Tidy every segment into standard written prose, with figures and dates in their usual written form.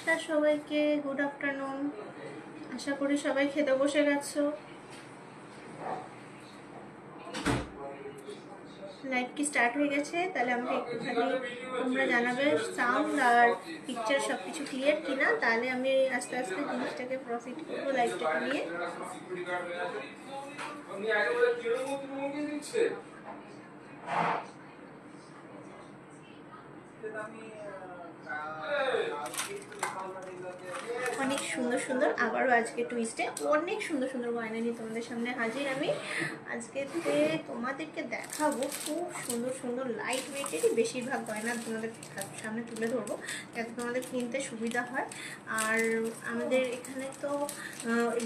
নমস্কার সবাইকে, good afternoon. আশা করি সবাই খেতে বসে গেছো। লাইভ কি স্টার্ট হয়ে গেছে? তাহলে আমাকে একটুখানি তোমরা জানাবে সাউন্ড আর পিকচার সব কিছু ক্লিয়ার কিনা, তাহলে আমি আস্তে আস্তে জিনিসটাকে প্রফিট করবো লাইভটাকে নিয়ে। অনেক সুন্দর সুন্দর আবারও আজকে টুইস্টে অনেক সুন্দর সুন্দর গয়না নিয়ে তোমাদের সামনে হাজির আমি। আজকে তোমাদেরকে দেখাবো খুব সুন্দর সুন্দর লাইট ওয়েটেরই বেশিরভাগ গয়না তোমাদের সামনে তুলে ধরবো, যাতে তোমাদের কিনতে সুবিধা হয়। আর আমাদের এখানে তো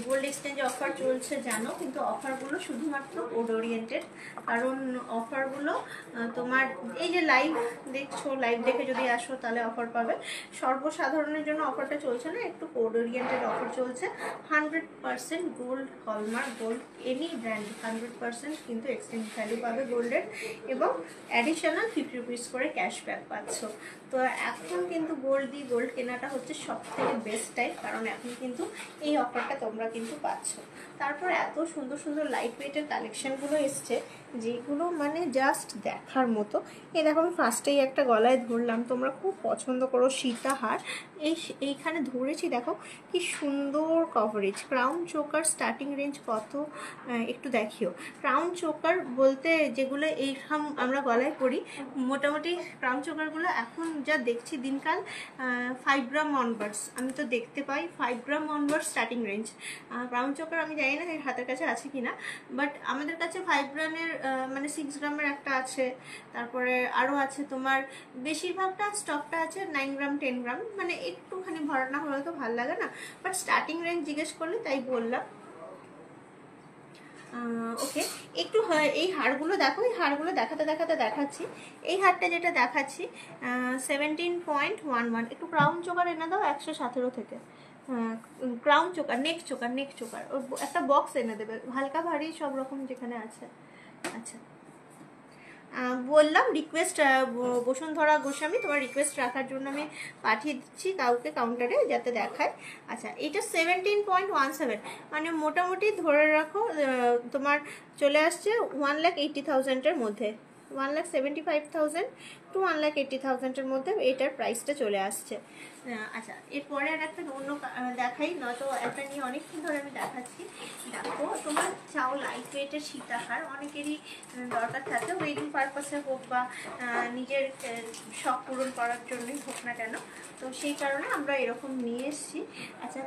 গোল্ড এক্সচেঞ্জ অফার চলছে জানো, কিন্তু অফারগুলো শুধুমাত্র কোড ওরিয়েন্টেড। কারণ অফারগুলো তোমার এই যে লাইভ দেখছো, লাইভ দেখে যদি আসো তাহলে অফার পাবে। সর্বসাধারণের জন্য অফারটা চলছে না, একটু কোড ওরিয়েন্টেড অফার চলছে। 100% gold, hallmark gold, any brand 100% কিন্তু এক্সচেঞ্জ ভ্যালু পাবে গোল্ডের, এবং অ্যাডিশনাল 50 রুপিস করে ক্যাশব্যাক পাচ্ছ। তো এখন কিন্তু গোল্ড কেনাটা হচ্ছে সব থেকে বেস্ট টাইম, কারণ এখন কিন্তু এই অফারটা তোমরা কিন্তু পাচ্ছ। তারপর এত সুন্দর সুন্দর লাইট ওয়েটের কালেকশনগুলো এসছে, যেগুলো মানে জাস্ট দেখার মতো। এই দেখো, আমি ফার্স্টেই একটা গলায় ধরলাম, তোমরা খুব পছন্দ করো সীতাহার। এইখানে ধরেছি, দেখো কি সুন্দর coverage. Crown choker starting range কত একটু দেখিও। ক্রাউন চোকার বলতে যেগুলো এইরকম আমরা গলায় পরি, মোটামুটি ক্রাউন চোকারগুলো এখন যা দেখছি দিনকাল 5 গ্রাম অনওয়ার্ডস আমি তো দেখতে পাই। 5 gram onwards starting range. Crown choker আমি জানি না হাতের কাছে আছে কিনা, বাট আমাদের কাছে 5 গ্রামের মানে 6 গ্রামের একটা আছে। তারপরে আরও আছে তোমার, বেশিরভাগটা স্টকটা আছে 9 গ্রাম 10 গ্রাম, মানে একটুখানি ভরানা হলে তো ভালো লাগে না, বাট স্টার্টিং রেঞ্জ জিজ্ঞেস করলে তাই বললাম। ওকে, একটু এই হারগুলো দেখো, এই হারগুলো দেখাতে দেখাতে দেখাচ্ছি। এই হারটা যেটা দেখাচ্ছি 17.11। একটু ক্রাউন চোকার এনে দাও 117 থেকে। ক্রাউন চোকার, নেক চোকার একটা বক্স এনে দেবে, হালকা ভারী সব রকম যেখানে আছে। আচ্ছা, বললাম রিকোয়েস্ট, বসুন্ধরা গোস্বামী তোমার রিকোয়েস্ট রাখার জন্য আমি পাঠিয়ে দিচ্ছি কাউকে কাউন্টারে, যাতে দেখায়। আচ্ছা, এটা 17.17, মানে মোটামুটি ধরে রাখো তোমার চলে আসছে 1,80,000-এর মধ্যে। 1,75,000 to 1,80,000-এর মধ্যে এটার প্রাইসটা চলে আসছে। আচ্ছা, এরপরে আর একটা অন্য দেখাই, নয়তো একটা নিয়ে অনেকক্ষণ ধরে আমি দেখাচ্ছি। দেখো, তোমার চাও লাইট ওয়েটের সীতাহার, অনেকেরই দরকার থাকে, ওয়েডিং পারপাসে হোক বা নিজের শখ পূরণ করার জন্যই হোক না কেন, তো সেই কারণে আমরা এরকম নিয়ে এসেছি। আচ্ছা,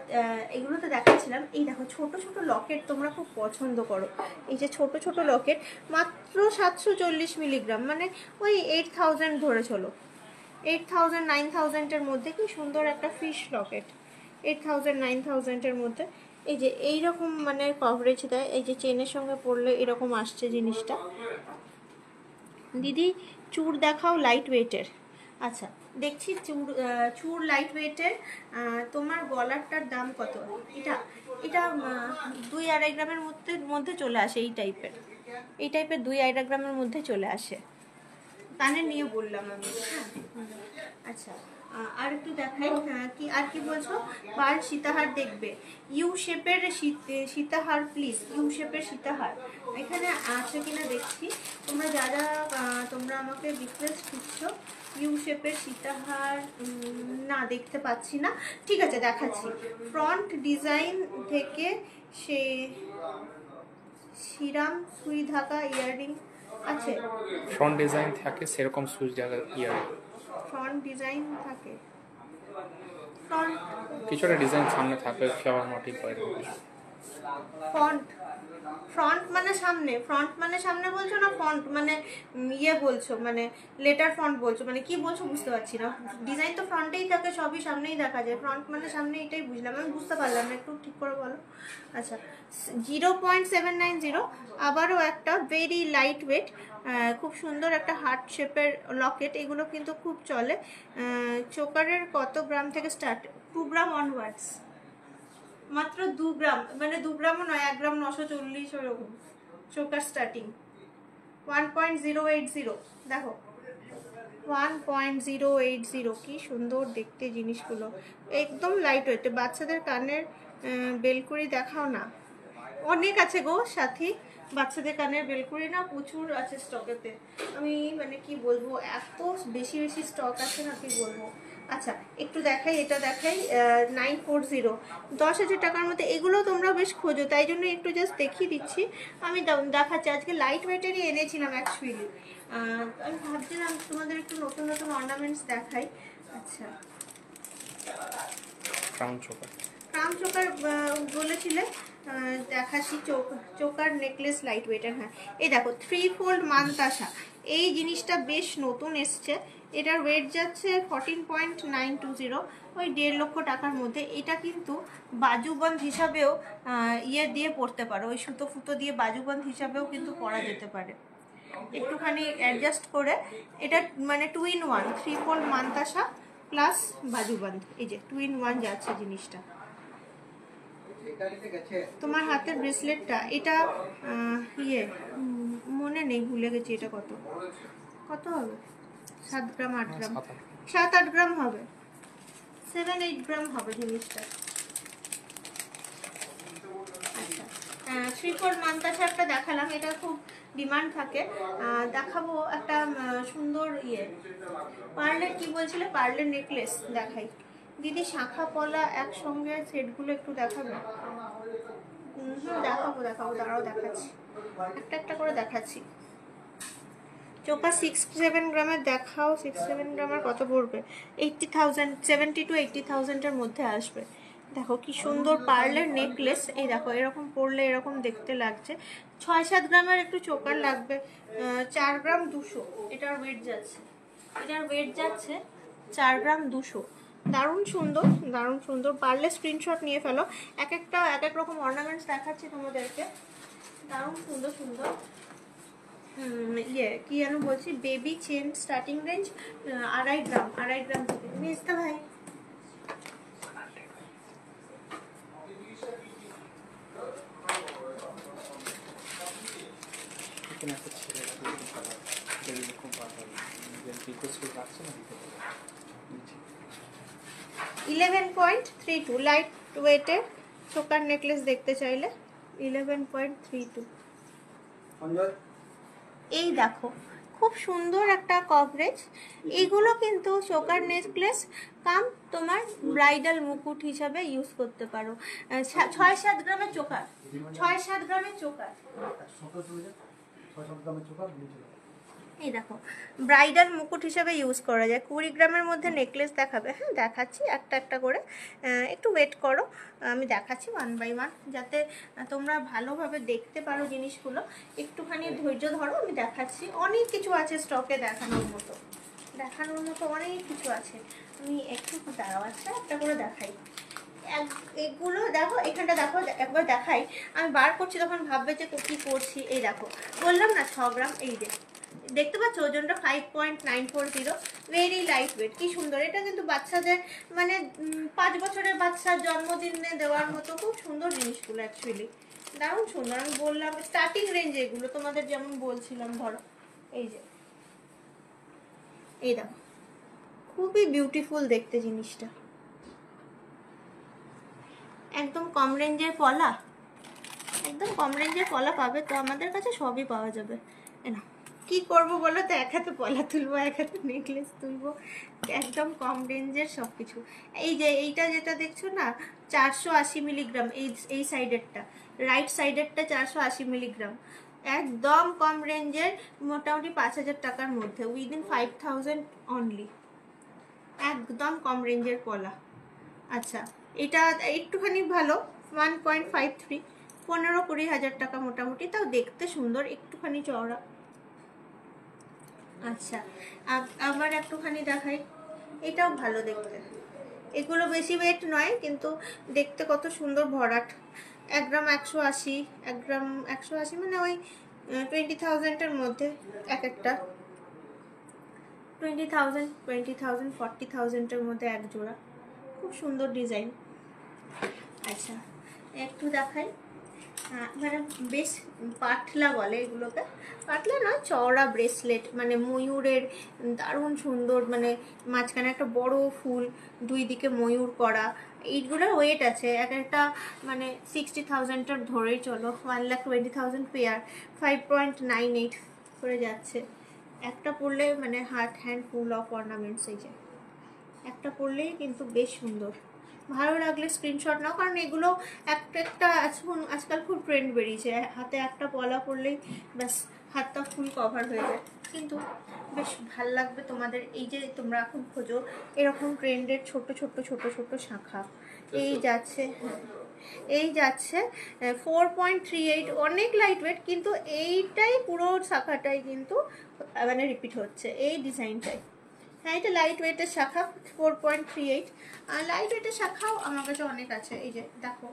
এগুলো তো দেখাচ্ছিলাম। এই দেখো ছোট ছোট লকেট, তোমরা খুব পছন্দ করো এই যে ছোট ছোট লকেট, মাত্র 740 মিলিগ্রাম, মানে ওই 8,000 ধরে চলো, 8,000 9,000-এর মধ্যে। কি সুন্দর একটা ফিশ লকেট, 8,000 9,000-এর মধ্যে। এই যে এইরকম মানে কভারেজ দেয়, এই যে চেনের সঙ্গে পরলে এরকম আসছে জিনিসটা। দিদি চূড় দেখাও লাইট ওয়েটের। আচ্ছা, দেখছি চূড় লাইট ওয়েটের। তোমার গলারটার দাম কত? এটা এটা 2-2.5 গ্রামের মধ্যে চলে আসে। এই টাইপের 2-2.5 গ্রামের মধ্যে চলে আসে। কানে নিয়ে বললাম আমি। আচ্ছা, আর একটু দেখাই। কি আর কি বলছো? পার সীতাহার দেখবে, ইউ শেপের সীতাহার প্লিজ, ইউ শেপের সীতাহার এখানে আছে কিনা দেখছি। তোমরা যারা তোমরা আমাকে রিকোয়েস্ট দিচ্ছো ইউ শেপের সীতাহার, না দেখতে পাচ্ছি না। ঠিক আছে, দেখাচ্ছি। ফ্রন্ট ডিজাইন থেকে সে শ্রীরাম সুই ঢাকা ইয়াররিং আছে। ফ্রন্ট ডিজাইন থাকে সেরকম সুই ঢাকা ইয়াররিং, ফ্রন্ট ডিজাইন থাকে, ফ্রন্ট কিছুটা ডিজাইন সামনে থাকবে, ফ্লাওয়ার মোটিভ হয়। ফ্রন্ট মানে সামনে, ফ্রন্ট মানে সামনে বলছো না ফন্ট মানে ইয়ে বলছো, মানে লেটার ফন্ট বলছো, মানে কি বলছো বুঝতে পারছি না। ডিজাইন তো ফ্রন্টেই থাকে, সবই সামনেই দেখা যায়, ফ্রন্ট মানে সামনে, এটাই বুঝলাম, আমি বুঝতে পারলাম না, একটু ঠিক করে বলো। আচ্ছা, 0.790, আবারও একটা ভেরি লাইট ওয়েট, খুব সুন্দর একটা হার্ট শেপের লকেট। এগুলো কিন্তু খুব চলে। চোকারের কত গ্রাম থেকে স্টার্ট? 2 গ্রাম অনওয়ার্ডস, মাত্র 2 গ্রাম, মানে 2 গ্রামও নয়, 1 গ্রাম 940 ওরকম চোকার স্টার্টিং। 1.080 দেখো, 1.080, কি সুন্দর দেখতে জিনিসগুলো, একদম লাইট ওয়েট। বাচ্চাদের কানের বেলকুড়ি দেখাও না, অনেক আছে গো সাথী, বাচ্চাদের কানের বেলকুড়ি না প্রচুর আছে স্টকেতে। আমি মানে কি বলবো, এত বেশি বেশি স্টক আছে না কি বলবো। আচ্ছা একটু দেখাই, এটা দেখাই 940, 10,000 টাকার মধ্যে। এগুলো তোমরা বেশ খোঁজো, তাই জন্য একটু জাস্ট দেখিয়ে দিচ্ছি। আমি দেখাচ্ছি, আজকে লাইট ওয়েটেরই এনেছিলাম অ্যাকচুয়ালি। আমি ভাবছিলাম তোমাদের একটু নতুন নতুন অর্নামেন্টস দেখাই। আচ্ছা ক্রাউন চোকার, ক্রাউন চোকার বলেছিলে, দেখাচ্ছি। Choker necklace light waiter. হ্যাঁ এই দেখো 3 ফোল্ড মানতাসা, এই জিনিসটা বেশ নতুন এসছে। এটার ওয়েট যাচ্ছে 14.920, ওই 1.5 লক্ষ টাকার মধ্যে। এটা কিন্তু বাজুবন্ধ হিসাবেও ইয়ে দিয়ে পরতে পারো, ওই সুতো ফুতো দিয়ে বাজুবন্ধ হিসাবেও কিন্তু পরা যেতে পারে, একটুখানি অ্যাডজাস্ট করে। এটা মানে 2 in 1, 3 ফোল্ড মানতাসা প্লাস বাজুবন্ধ, এই যে 2 in 1 যাচ্ছে জিনিসটা। তোমার হাতের ব্রেসলেটটা এটা ইয়ে মনে নেই, ভুলে গেছি এটা কত কত হবে, 7 গ্রাম 8 গ্রাম, 7-8 গ্রাম হবে, 7-8 গ্রাম হবে জিনিসটা। আচ্ছা 3 ফোল্ড মানতাসা একটা দেখালাম, এটা খুব ডিমান্ড থাকে। দেখাবো একটা সুন্দর ইয়ে পার্লের, কি বলছিলে, পার্লের নেকলেস দেখাই। দিদি শাখা পলা একসঙ্গে সেটগুলো একটু দেখাবে? দেখাবো দেখাবো, দাঁড়াও দেখাচ্ছি, একটা একটা করে দেখাচ্ছি। চোকা 6-7 গ্রামের দেখাও। 6-7 গ্রামের কত পড়বে? 80,000, 70 to 80,000-এর মধ্যে আসবে। দেখো কি সুন্দর পার্লের নেকলেস, এই দেখো এরকম পরলে এরকম দেখতে লাগছে। 6-7 গ্রামের একটু চোকার লাগবে, 4 গ্রাম 200 এটার ওয়েট যাচ্ছে, এটার ওয়েট যাচ্ছে 4 গ্রাম 200। দারুণ সুন্দর, দারুণ সুন্দর। পারলে স্ক্রিনশট নিয়ে ফেলো, এক একটা এক এক রকম অর্নামেন্টস দেখাচ্ছি তোমাদেরকে, দারুণ সুন্দর সুন্দর। ইয়ে কি যেন বলছি, বেবি চেন স্টার্টিং রেঞ্জ 2.5 গ্রাম, 2.5 গ্রাম থেকে। মিস্তা ভাই এখানে একটা ছেলে খুব ভালো, রিকোয়েস্ট করে রাখছে না, 11.32 লাইট ওয়েটের চোকার নেকলেস দেখতে চাইলে 11.32। এই দেখো খুব সুন্দর একটা কভারেজ। এইগুলো কিন্তু চোকার নেকলেস কাম তোমার ব্রাইডাল মুকুট হিসাবে ইউজ করতে পারো। 6-7 গ্রামের চোকার, 6-7 গ্রামের চোকার, এই দেখো ব্রাইডাল মুকুট হিসাবে ইউজ করা যায়। 20 গ্রামের মধ্যে নেকলেস দেখাবে। হ্যাঁ দেখাচ্ছি একটা একটা করে, একটু ওয়েট করো, আমি দেখাচ্ছি 1 by 1 যাতে তোমরা ভালোভাবে দেখতে পারো জিনিসগুলো। একটুখানি ধৈর্য ধরো, আমি দেখাচ্ছি। অনেক কিছু আছে স্টকে দেখানোর মতো, দেখানোর মতো অনেক কিছু আছে। আমি একটু দাঁড়াও, আচ্ছা একটা করে দেখাই। এগুলো দেখো, এখানটা দেখো, একবার দেখাই। আমি বার করছি তখন ভাববে যে কি করছি। এই দেখো বললাম না 6 গ্রাম, এই যে দেখতে পাচ্ছ ওজনটা 5.940, ভেরি লাইট ওয়েট। কি সুন্দর, এটা কিন্তু বাচ্চাদের মানে 5 বছরের বাচ্চার জন্মদিনে দেওয়ার মতো খুব সুন্দর জিনিসগুলো, অ্যাকচুয়ালি দারুণ সুন্দর। আমি বললাম স্টার্টিং রেঞ্জে এগুলো তোমাদের, যেমন বলছিলাম ধরো এই যে, এই দেখো খুবই বিউটিফুল দেখতে জিনিসটা, একদম কম রেঞ্জের পলা, একদম কম রেঞ্জের পলা পাবে তো, আমাদের কাছে সবই পাওয়া যাবে। না কি করব বলো তো, এক হাতে পলা তুলবো, এক হাতে নেকলেস তুলবো, একদম কম রেঞ্জের সব কিছু। এই যে এইটা যেটা দেখছো না 480 মিলিগ্রাম, এই সাইডেরটা, রাইট সাইডেরটা 480 মিলিগ্রাম, একদম কম রেঞ্জের, মোটামুটি 5,000 টাকার মধ্যে, উইদিন 5,000 অনলি, একদম কম রেঞ্জের পলা। আচ্ছা এটা একটুখানি ভালো, 1.53, 15-20 হাজার টাকা মোটামুটি, তাও দেখতে সুন্দর, একটুখানি চওড়া। আচ্ছা আবার একটুখানি দেখাই, এটাও ভালো দেখতে। এগুলো বেশি ওয়েট নয় কিন্তু দেখতে কত সুন্দর ভরাট। 1 গ্রাম 180, 1 গ্রাম 180 মানে ওই 20,000-এর মধ্যে এক একটা, 20,000, 40,000-এর মধ্যে এক জোড়া, খুব সুন্দর ডিজাইন। আচ্ছা একটু দেখাই, মানে বেশ পাতলা বলে এগুলোকে, পাতলা নয় চওড়া ব্রেসলেট, মানে ময়ূরের দারুণ সুন্দর, মানে মাঝখানে একটা বড় ফুল, দুই দিকে ময়ূর করা। এইগুলোর ওয়েট আছে এক একটা মানে 60,000-টার ধরেই চলো, 1,20,000 পেয়ার, 5.98 করে যাচ্ছে। একটা পরলে মানে heart hand full of ornaments, এই যে একটা পরলেই কিন্তু বেশ সুন্দর। ভালো লাগলে স্ক্রিনশট নাও, কারণ এগুলো একটা একটা আজকাল খুব ট্রেন্ড বেরিয়েছে, হাতে একটা পলা পরলেই ব্যাস হাতটা ফুল কভার হয়ে যায়, কিন্তু বেশ ভাল লাগবে তোমাদের। এই যে তোমরা এখন খোঁজো এরকম ট্রেন্ডের ছোট ছোট ছোট ছোট শাখা, এই যাচ্ছে, এই যাচ্ছে 4.38, অনেক লাইট ওয়েট, কিন্তু এইটাই পুরো শাখাটাই কিন্তু মানে রিপিট হচ্ছে এই ডিজাইনটাই। হ্যাঁ, এটা লাইট ওয়েটের শাখা 4.38, আর লাইট ওয়েটের শাখাও আমার কাছে অনেক আছে। এই যে দেখো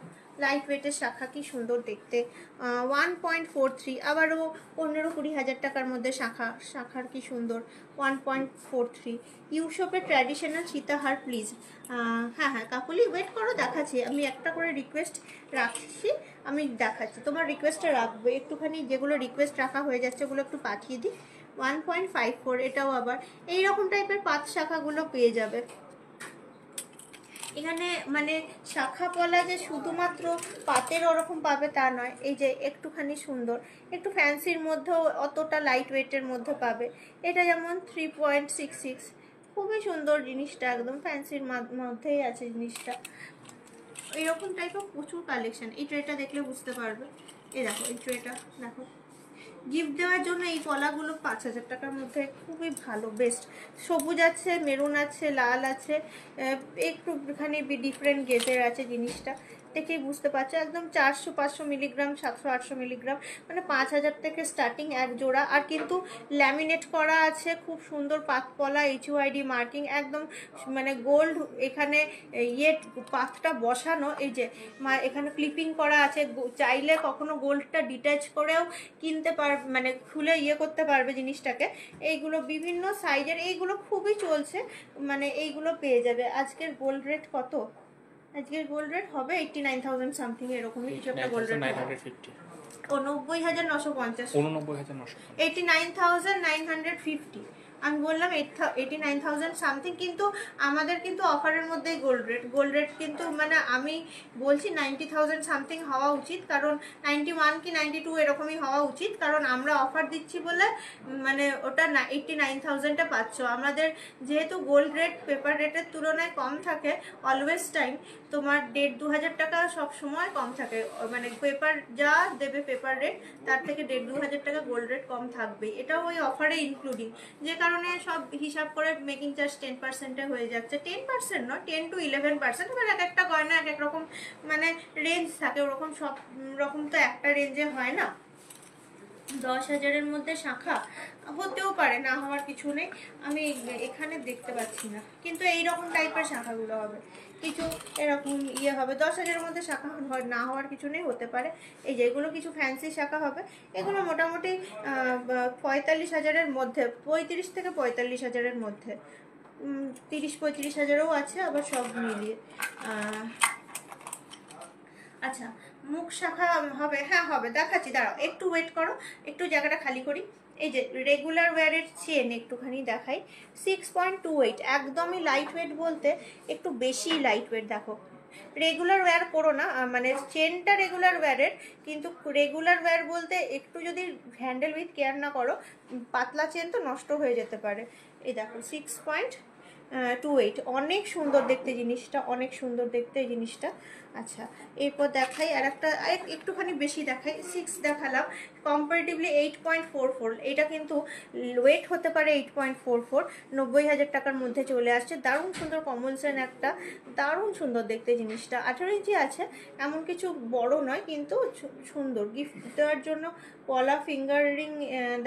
লাইট ওয়েটের শাখা কি সুন্দর দেখতে, 1.43, আবারও 15-20 হাজার টাকার মধ্যে শাখার কি সুন্দর 1.43। ইউশপের ট্র্যাডিশনাল সীতাহার প্লিজ। হ্যাঁ হ্যাঁ কাকুলি ওয়েট করো, দেখাচ্ছি আমি, একটা করে রিকোয়েস্ট রাখছি, আমি দেখাচ্ছি, তোমার রিকোয়েস্টটা রাখবো একটুখানি, যেগুলো রিকোয়েস্ট রাখা হয়ে যাচ্ছে ওগুলো একটু পাঠিয়ে দিই। 1.54, এটাও আবার এইরকম টাইপের পাঁচ শাখাগুলো পেয়ে যাবে এখানে। মানে শাখা পলা যে শুধুমাত্র পাতের ওরকম পাবে তা নয়, এই যে একটুখানি সুন্দর, একটু ফ্যান্সির মধ্যেও অতটা লাইট ওয়েটের মধ্যে পাবে। এটা যেমন 3.66, খুবই সুন্দর জিনিসটা, একদম ফ্যান্সির মধ্যেই আছে জিনিসটা। এইরকম টাইপের প্রচুর কালেকশন, এই ট্রেটা দেখলে বুঝতে পারবে। এই দেখো এই ট্রেটা দেখো, গিফট দেওয়ার জন্য এই পলাগুলো 5,000 টাকার মধ্যে খুবই ভালো, বেস্ট। সবুজ আছে, মেরুন আছে, লাল আছে, একটুখানি ডিফারেন্ট গেজের আছে, জিনিসটা দেখেই বুঝতে পারছো। একদম 400-500 মিলিগ্রাম, 700-800 মিলিগ্রাম, মানে 5,000 থেকে স্টার্টিং এক জোড়া। আর কিন্তু ল্যামিনেট করা আছে, খুব সুন্দর পাতপলা, HUID মার্কিং, একদম মানে গোল্ড, এখানে ইয়ে পাতটা বসানো, এই যে এখানে ক্লিপিং করা আছে, চাইলে কখনো গোল্ডটা ডিট্যাচ করেও কিনতে মানে খুলে ইয়ে করতে পারবে জিনিসটাকে। এইগুলো বিভিন্ন সাইজের, এইগুলো খুবই চলছে, মানে এইগুলো পেয়ে যাবে। আজকের গোল্ড রেট কত? আজকের গোল্ড রেট হবে 89,000 সামথিং, এরকমই কিছু একটা গোল্ড রেট, 90,950, 89,950। আমি বললাম 89,000 সামথিং, কিন্তু আমাদের কিন্তু অফারের মধ্যেই গোল্ড রেট কিন্তু মানে আমি বলছি 90,000 সামথিং হওয়া উচিত, কারণ 91 কি 92 এরকমই হওয়া উচিত, কারণ আমরা অফার দিচ্ছি বলে মানে ওটা 89,000টা পাচ্ছ। আমাদের যেহেতু গোল্ড রেট পেপার রেটের তুলনায় কম থাকে অলওয়েজ টাইম, তোমার 1,500-2,000 টাকা সব সময় কম থাকে, মানে পেপার যা দেবে পেপার রেট তার থেকে 1,500-2,000 টাকা গোল্ড রেট কম থাকবেই। এটাও ওই অফারে ইনক্লুডিং, যে কারণে সব হিসাব করে মেকিং চার্জ 10%-এ হয়ে যাচ্ছে। 10% নয়, 10-11%, এবার এক একটা গয়না এক এক রকম মানে রেঞ্জ থাকে, ওরকম সব রকম তো একটা রেঞ্জে হয় না। 10,000-এর মধ্যে শাখা হতেও পারে, না হওয়ার কিছু নেই, আমি এখানে দেখতে পাচ্ছি না, কিন্তু এইরকম টাইপের শাখাগুলো হবে, কিছু এরকম ইয়ে হবে। 10,000-এর মধ্যে শাখা না হওয়ার কিছু নেই, হতে পারে। এই যে এগুলো কিছু ফ্যান্সি শাখা হবে, এগুলো মোটামুটি 45,000-এর মধ্যে, 35 থেকে 45,000-এর মধ্যে, 30-35,000-ও আছে আবার, সব মিলিয়ে। আচ্ছা মুখ শাখা হবে, হ্যাঁ হবে, দেখাচ্ছি, দাঁড়াও একটু ওয়েট করো, একটু জায়গাটা খালি করি। এই যে রেগুলার ওয়্যারের চেন একটুখানি দেখাই, 6.28, একদমই লাইট ওয়েট, বলতে একটু বেশি লাইট ওয়েট। দেখো রেগুলার ওয়্যার করো না, মানে চেনটা রেগুলার ওয়্যারের, কিন্তু রেগুলার ওয়্যার বলতে একটু যদি হ্যান্ডেল উইথ কেয়ার না করো, পাতলা চেন তো নষ্ট হয়ে যেতে পারে। এই দেখো 6.28, অনেক সুন্দর দেখতে জিনিসটা, অনেক সুন্দর দেখতে এই জিনিসটা। আচ্ছা এরপর দেখাই আর একটা, একটুখানি বেশি দেখাই, 6 দেখালাম, কম্পারেটিভলি 8.44, এটা কিন্তু ওয়েট হতে পারে 8.44, 90,000 টাকার মধ্যে চলে আসছে। দারুণ সুন্দর কমলসেন একটা, দারুণ সুন্দর দেখতে জিনিসটা, 18 ইঞ্চি আছে, এমন কিছু বড় নয়, কিন্তু সুন্দর গিফট দেওয়ার জন্য। পলা ফিঙ্গার রিং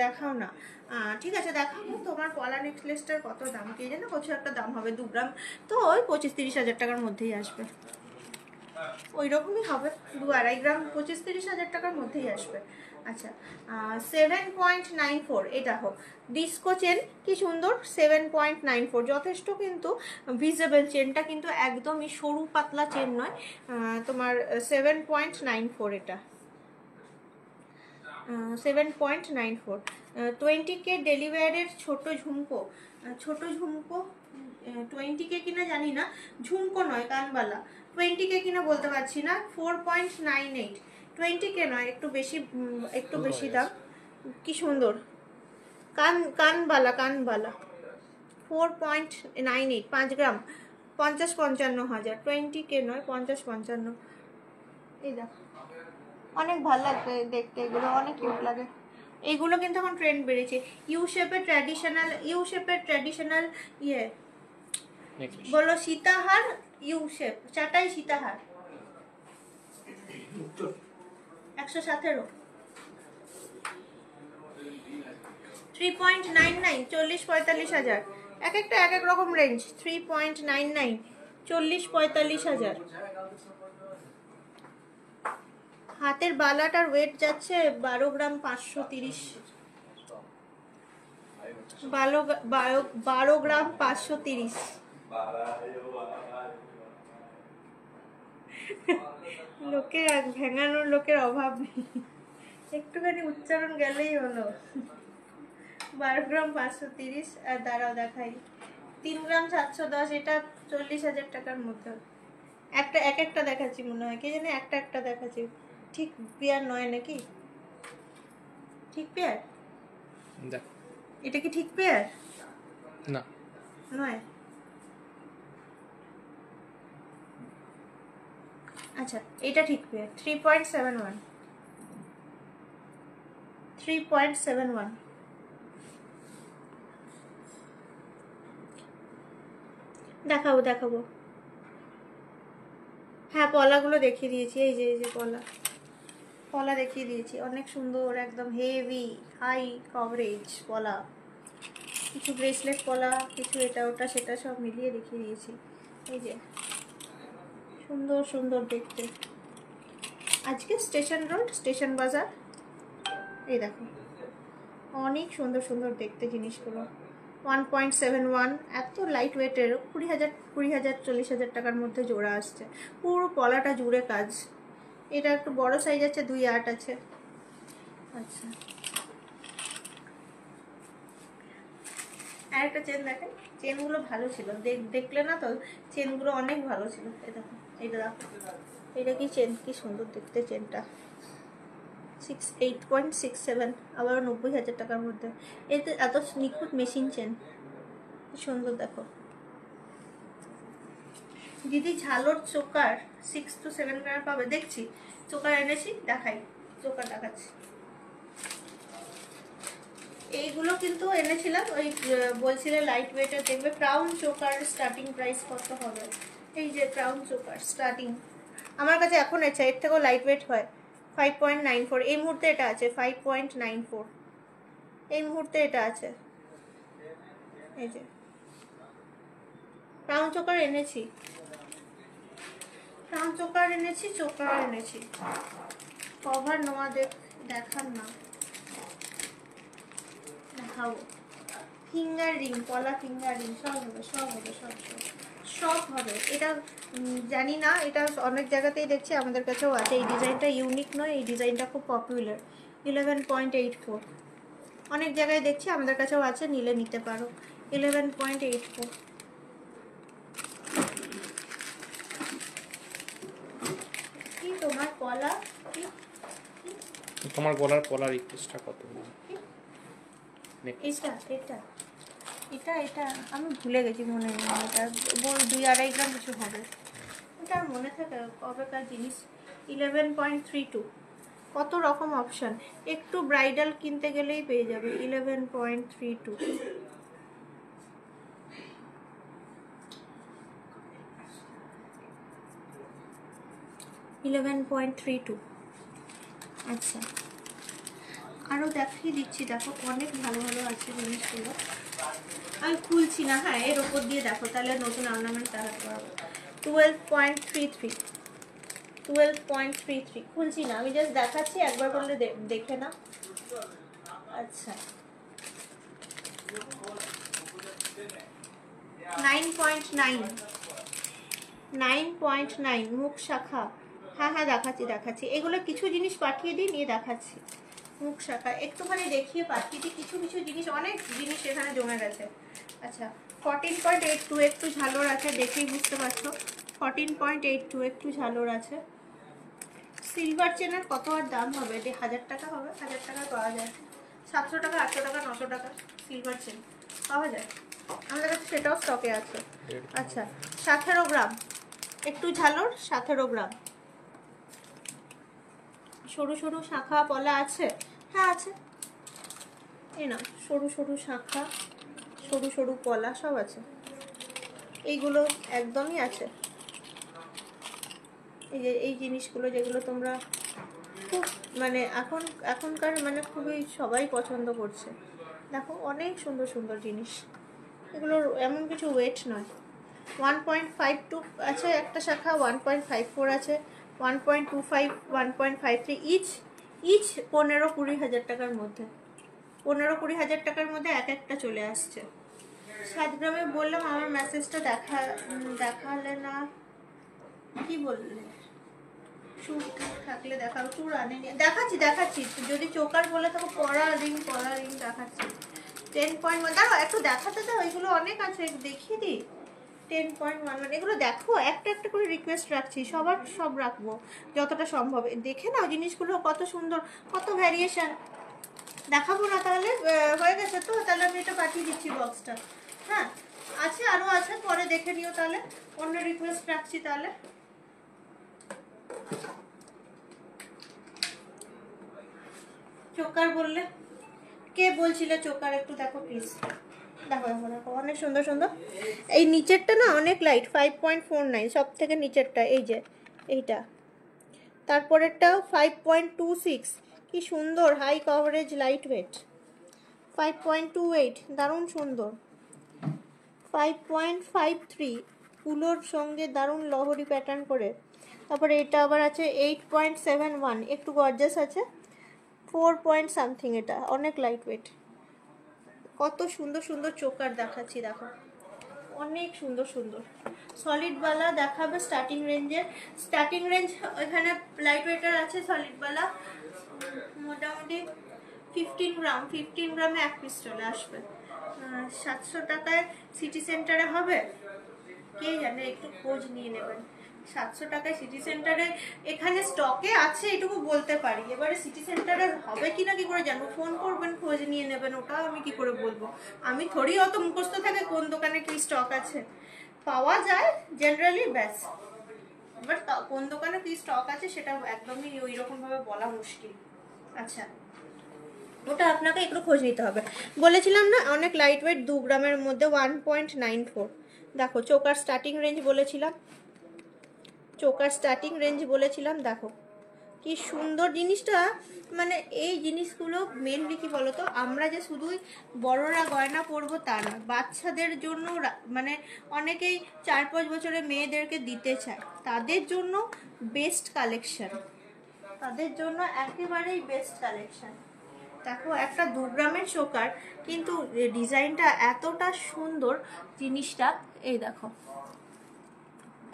দেখাও না, ঠিক আছে দেখাবো। তোমার পলা নেকলেসটার কত দাম কে জানে, কিছু একটা দাম হবে, 2 গ্রাম, তো ওই 25-30 হাজার টাকার মধ্যেই আসবে, ওই রকমই হবে, 2-2.5 গ্রাম, 25-30 হাজার টাকার মধ্যেই আসবে। আচ্ছা 7.94, এটা হোক ডিস্কো চেন, কি সুন্দর, 7.94, যথেষ্ট কিন্তু ভিজিবল, চেনটা কিন্তু একদমই সরু পাতলা চেন নয়, তোমার 7.94 এটা। 7.94 20K ডেলিভারের ছোট ঝুমকো, ছোট ঝুমকো 20K কিনা জানি না, ঝুমকো নয় কানবালা, 20K কিনা বলতে পারছি না। 4.98 20K নয়, একটু বেশি, একটু বেশি দাম। কি সুন্দর কানবালা, কানবালা 4.98 5 গ্রাম, 50-55 হাজার। 20K নয়, 50-55। এই দেখো অনেক ভালো লাগবে দেখতে, এগুলো অনেক কিউট লাগে। এইগুলো কিন্তু এখন ট্রেন্ড বেড়েছে। ইউ শেপের ট্র্যাডিশনাল ইয়ে বলো, সীতাহার ইউ শেপ, চাটাই সীতাহার 117। 3.99 40-45 হাজার। এক একটা এক এক রকম রেঞ্জ। 3.99 40-45 হাজার। হাতের বালাটার ওয়েট যাচ্ছে 12 গ্রাম 530, 12 গ্রাম 530। লোকের ভেঙানোর লোকের অভাব নেই, একটুখানি উচ্চারণ গেলেই হলো। 12 গ্রাম 530। আর দাঁড়াও দেখাই, 3 গ্রাম 710, এটা 40,000 টাকার মধ্যে। একটা এক একটা দেখাচ্ছি মনে হয়, কে জানে একটা একটা দেখাচ্ছি। ঠিক পেয়ার নয় নাকি? ঠিক পেয়ার? এটা কি ঠিক পেয়ার? না নয়। আচ্ছা এটা ঠিক পেয়ার। 3.71 3.71। দেখাবো। হ্যাঁ পলাগুলো দেখিয়ে দিয়েছি, এই যে পলা দেখিয়ে দিয়েছি, অনেক সুন্দর, একদম হেভি হাই কভারেজ পলা। কিছু ব্রেসলেট পলা, কিছু এটা ওটা সেটা সব মিলিয়ে দেখিয়ে দিয়েছি। এই যে সুন্দর সুন্দর দেখতে। আজকে স্টেশন রোড, স্টেশন বাজার। এই দেখো অনেক সুন্দর সুন্দর দেখতে জিনিসগুলো। 1.71, এত লাইট ওয়েটের। 20,000 40,000 টাকার মধ্যে জোড়া আসছে, পুরো পলাটা জুড়ে কাজ। এটা একটু বড় সাইজ আছে, 2.8 আছে। আচ্ছা আর একটা চেন দেখেন, চেনগুলো ভালো ছিল, দেখলে না তো, চেনগুলো অনেক ভালো ছিল। এই দেখো, এটা দেখো, এটা কি চেন, কি সুন্দর দেখতে চেনটা। 8.67, আবার 90,000 টাকার মধ্যে। এতে এত নিখুঁত মেশিন চেন, সুন্দর দেখো। দিদি ঝালোর চোকার 6 to 7 গ্রাম পাবে, দেখছি চোকার এনেছি, দেখাই, চোকার দেখাচ্ছি। এইগুলো কিন্তু এনেছিলাম, ওই বলছিলে লাইট ওয়েটের, দেখবে ক্রাউন চোকার স্টার্টিং প্রাইস কত হবে। এই যে ক্রাউন চোকার স্টার্টিং আমার কাছে এখন আছে, এর থেকেও লাইট ওয়েট হয়। 5.94 এই মুহূর্তে এটা আছে। 5.94 এই মুহূর্তে এটা আছে। এই যে ক্রাউন চোকার এনেছি, চোকার এনেছি। কভার নোয়া দেখার না, দেখাবো। ফিঙ্গার রিং, পলা ফিঙ্গার রিং, সব হবে। এটা জানি না, এটা অনেক জায়গাতেই দেখছি, আমাদের কাছেও আছে। এই ডিজাইনটা ইউনিক নয়, এই ডিজাইনটা খুব পপুলার। 11.84 অনেক জায়গায় দেখছি, আমাদের কাছেও আছে, নিলে নিতে পারো। 11.84। কি তোমার পলা, তোমার গলার পলার রিকোয়েস্টটা কত? এটা আমি ভুলে গেছি, মনে নেই। এটা 2-2.5 গ্রাম কিছু হবে, এটা আর মনে থাকে কবেকার জিনিস। 11.32 কত রকম অপশান, একটু ব্রাইডাল কিনতে গেলেই পেয়ে যাবে। 11.32 11.32। আচ্ছা আরও দেখিয়ে দিচ্ছি, দেখো অনেক ভালো ভালো আছে জিনিসগুলো। আমি খুলছি না, হ্যাঁ এর ওপর দিয়ে দেখো, তাহলে নতুন অর্নামেন্ট দেখাতে পারবো। 12.33 খুলছি না, আমি জাস্ট দেখাচ্ছি, একবার বললে দেখে না। আচ্ছা 9.9 মুখ শাখা। হ্যাঁ দেখাচ্ছি। এগুলো কিছু জিনিস পাঠিয়ে দিই, নিয়ে দেখাচ্ছি। মুখ শাখা একটুখানি দেখিয়ে পাঠিয়ে কিছু কিছু জিনিস, অনেক জিনিস এখানে জমে গেছে। আচ্ছা 14.82 একটু ঝালর আছে, দেখেই বুঝতে পারছো 14.82 একটু ঝালর আছে। সিলভার চেনের কত আর দাম হবে? 1000 টাকা হবে, 1000 টাকায় পাওয়া যায়। 700 টাকা, 800 টাকা, 900 টাকা সিলভার চেন পাওয়া যায় আমাদের কাছে, সেটাও স্টকে আছে। আচ্ছা 17 গ্রাম একটু ঝালর, 17 গ্রাম। সরু সরু শাখা পলা আছে? হ্যাঁ আছে, এই না সরু সরু শাখা, সরু সরু পলা সব আছে, এইগুলো একদমই আছে। এই যে এই জিনিসগুলো যেগুলো তোমরা খুব মানে এখনকার মানে খুবই সবাই পছন্দ করছে, দেখো অনেক সুন্দর সুন্দর জিনিস। এগুলোর এমন কিছু ওয়েট নয়। 1.52 আছে একটা শাখা, 1.54 আছে, 1.25, 1.53, ইচ 15-20 হাজার টাকার মধ্যে, 15-20 হাজার টাকার মধ্যে এক একটা চলে আসছে। 7 গ্রামে বললাম, আমার মেসেজটা দেখালে না, কি বললে? চুর থাকলে দেখাও, চুর আনেনি, দেখাচ্ছি যদি চোকার বলে থাকো, পরা রিং দেখাচ্ছি। 10.1, দাঁড়াও একটু দেখাতে দাও, এগুলো অনেক আছে, দেখিয়ে দিই। 10.11 এগুলো দেখো, একটা একটা করে রিকোয়েস্ট রাখছি, সবার সব রাখবো যতটা সম্ভব। দেখে নাও জিনিসগুলো কত সুন্দর, কত ভ্যারিয়েশন। দেখাবো না তাহলে? হয়ে গেছে তো, তাহলে আমি এটা পাঠিয়ে দিচ্ছি বক্সটা। হ্যাঁ আছে, আরও আছে, পরে দেখে নিও তাহলে, অন্য রিকোয়েস্ট রাখছি তাহলে। চোকার বললে, কে বলছিলে চোকার? একটু দেখো প্লিজ, দেখো দেখো দেখো, অনেক সুন্দর সুন্দর। এই নিচেরটা না অনেক লাইট, 5.49 সব থেকে নিচেরটা, এই যে এইটা। তারপরেরটা 5.26, কি সুন্দর, হাই কভারেজ, লাইট ওয়েট। 5.28 দারুণ সুন্দর। 5.53 ফুলোর সঙ্গে দারুণ লহরি প্যাটার্ন করে। তারপরে এটা আবার আছে 8.71, একটু গর্জাস আছে। 4 পয়েন্ট সামথিং, এটা অনেক লাইট ওয়েট। কত সুন্দর সুন্দর চোকার দেখাচ্ছি, দেখো অনেক সুন্দর সুন্দর। সলিডওয়ালা দেখাবে স্টার্টিং রেঞ্জের, স্টার্টিং রেঞ্জ এখানে লাইট ওয়েটার আছে সলিডওয়ালা, মোটামুটি 15 গ্রামে এক পিস চলে আসবে। 700 টাকায় সিটি সেন্টারে হবে, কে জানে, একটু খোঁজ নিয়ে নেবেন। 700 টাকায় সিটি সেন্টারে এখানে স্টকে আছে এটুকু বলতে পারি, এবারে সিটি সেন্টারে হবে কিনা কি করে জানবো? ফোন করবেন, খোঁজ নিয়ে নেবেন, ওটাও আমি কি করে বলবো? আমি থোড়ি অত মুখস্থ থাকে কোন দোকানে কি স্টক আছে। পাওয়া যায় জেনারেলি, ব্যাস। এবার কোন দোকানে কি স্টক আছে সেটা একদমই ওই রকম ভাবে বলা মুশকিল। আচ্ছা ওটা আপনাকে একটু খোঁজ নিতে হবে। বলেছিলাম না অনেক লাইট ওয়েট, 2 গ্রামের মধ্যে 1.94। দেখো চোকার স্টার্টিং রেঞ্জ বলেছিলাম, চোকার স্টার্টিং রেঞ্জ বলেছিলাম, দেখো কি সুন্দর জিনিসটা। মানে এই জিনিসগুলো মেনলি কি বলতো, আমরা যে শুধুই বড়রা গয়না পরবো তা না, বাচ্চাদের জন্য মানে অনেকেই 4-5 বছরের মেয়েদেরকে দিতে চায়, তাদের জন্য বেস্ট কালেকশন, তাদের জন্য একেবারেই বেস্ট কালেকশন। দেখো একটা 2 গ্রামের চোকার, কিন্তু ডিজাইনটা এতটা সুন্দর জিনিসটা, এই দেখো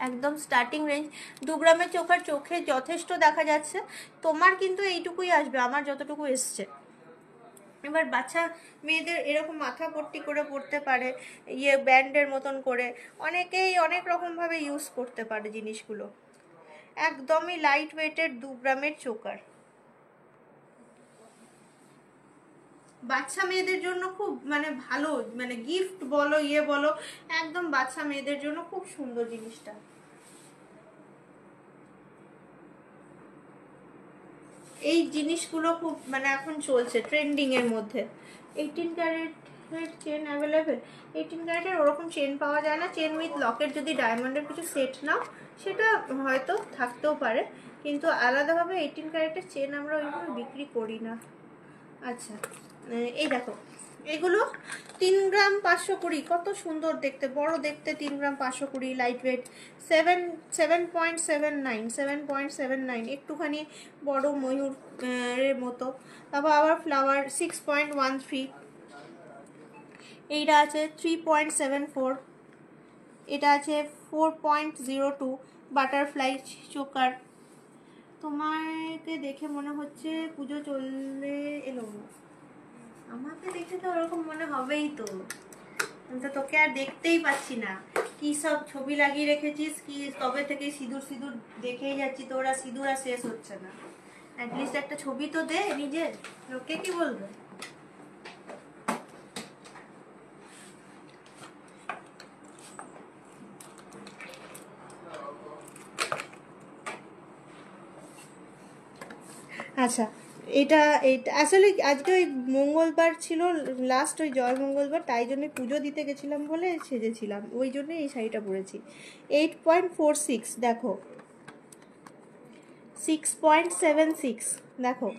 একদম স্টার্টিং রেঞ্জ। 2 গ্রামের চোকার চোখে যথেষ্ট দেখা যাচ্ছে, তোমার কিন্তু এইটুকুই আসবে, আমার যতটুকু এসছে। এবার বাচ্চা মেয়েদের এরকম মাথা পট্টি করে পড়তে পারে, ইয়ে ব্যান্ডের মতন করে, অনেকেই অনেক রকমভাবে ইউজ করতে পারে জিনিসগুলো। একদমই লাইট ওয়েটের 2 গ্রামের চোকার, বাচ্চা মেয়েদের জন্য খুব মানে ভালো, মানে গিফট বলো ইয়ে বলো, একদম বাচ্চা মেয়েদের জন্য খুব সুন্দর জিনিসটা। এই জিনিসগুলো খুব মানে এখন চলছে ট্রেন্ডিং এর মধ্যে। 18 ক্যারেটের চেন অ্যাভেলেবেল, 18 ক্যারেটের ওরকম চেন পাওয়া যায় না, চেন উইথ লকেট যদি ডায়মন্ডের কিছু সেট নাও সেটা হয়তো থাকতেও পারে, কিন্তু আলাদাভাবে 18 ক্যারেটের চেন আমরা ওইভাবে বিক্রি করি না। আচ্ছা এই দেখো এগুলো 3 গ্রাম 520, কত সুন্দর দেখতে, বড় দেখতে, 3 গ্রাম 520, লাইট ওয়েট। 7.79 একটুখানি বড় ময়ূর এর মতো। তারপর আবার ফ্লাওয়ার 6.13, এইটা আছে 3.74, এটা আছে 4.02, বাটারফ্লাই চোকার। তোমাকে দেখে মনে হচ্ছে পুজো চলে এলো। আমাকে দেখে তো ওরকম মনে হবেই তো, আমি তো তোকে আর দেখতেই পাচ্ছি না। কি সব ছবি লাগিয়ে রেখেছিস, কি তবে থেকে সিঁদুর সিঁদুর দেখেই যাচ্ছি, তোরা সিঁদুর আর শেষ হচ্ছে না। অ্যাটলিস্ট একটা ছবি তো দে নিজের, লোকে কি বলবে। আচ্ছা, এটা এটা আসলে আজকে ওই মঙ্গলবার ছিল লাস্ট, ওই জয় মঙ্গলবার, তাই জন্য পুজো দিতে গেছিলাম বলে সেজেছিলাম, ওই জন্য এই শাড়িটা পরেছি। 8.46, দেখো 6.76, দেখো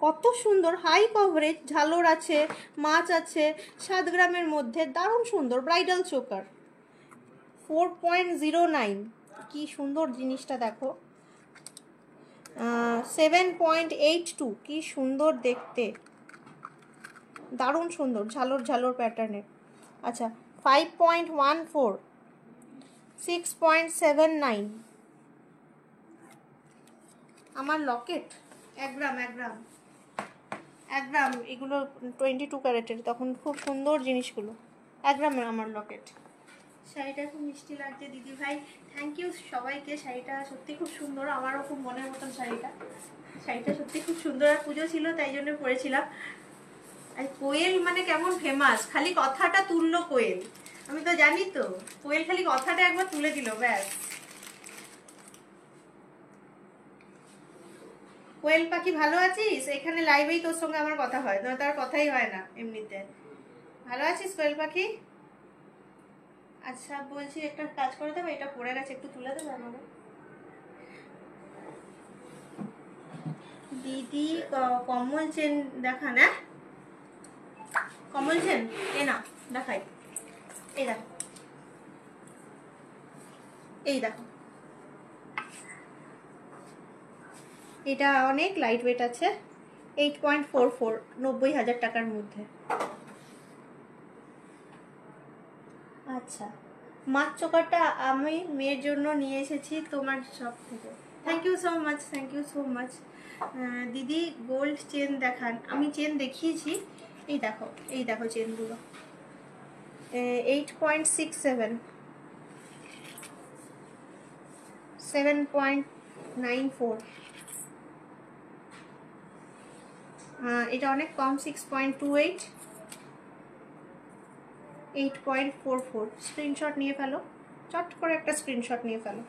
কত সুন্দর, হাই কভারেজ, ঝালর আছে, মাছ আছে, 7 গ্রামের মধ্যে, দারুণ সুন্দর ব্রাইডাল চোকার। 4.09, কি সুন্দর জিনিসটা দেখো। 7.82, কি সুন্দর দেখতে, দারুণ সুন্দর ঝালর ঝালর প্যাটার্নের। আচ্ছা 5.14, 6.79, আমার লকেট 1 গ্রাম 1 গ্রাম 1 গ্রাম, এগুলো 22 ক্যারেটের, তখন খুব সুন্দর জিনিসগুলো। 1 গ্রামের আমার লকেট। শাড়িটা খুব মিষ্টি লাগছে দিদি ভাই, থ্যাংক ইউ সবাইকে। শাড়িটা সত্যি খুব সুন্দর, আমারও খুব মনের মতন শাড়িটা। শাড়িটা সত্যি খুব সুন্দর, আর পুজো ছিল তাই জন্য পরেছিলাম। আর কোয়েল মানে কেমন ফেমাস, খালি কথাটা তুললো কোয়েল, আমি তো জানি তো, কোয়েল খালি কথাটা একবার তুলে দিল ব্যাস। কোয়েল পাখি ভালো আছিস? এখানে লাইভেই তোর সঙ্গে আমার কথা হয়, না তার কথাই হয় না এমনিতে। ভালো আছিস কোয়েল পাখি? আচ্ছা বলছি একটা কাজ করে দেবে, এটা পড়ে গেছে, একটু তুলে দেবে আমাকে দিদি। কমল চেন দেখান, হ্যাঁ কমল চেন এ না দেখাই, এই দেখো, এই দেখো, এটা অনেক লাইট ওয়েট আছে। 8.44, 90,000 টাকার মধ্যে। আচ্ছা, মাছ চোকারটা আমি মেয়ের জন্য নিয়ে এসেছি তোমার শপ থেকে। Thank you so much, thank you so much. দিদি গোল্ড চেন দেখান, আমি চেন দেখিয়েছি, এই দেখো, এই দেখো চেনগুলো। 8.67, 7.94, এটা অনেক কম, 6.28, 8.44। স্ক্রিনশট নিয়ে ফেলো, চট করে একটা স্ক্রিনশট নিয়ে ফেলো।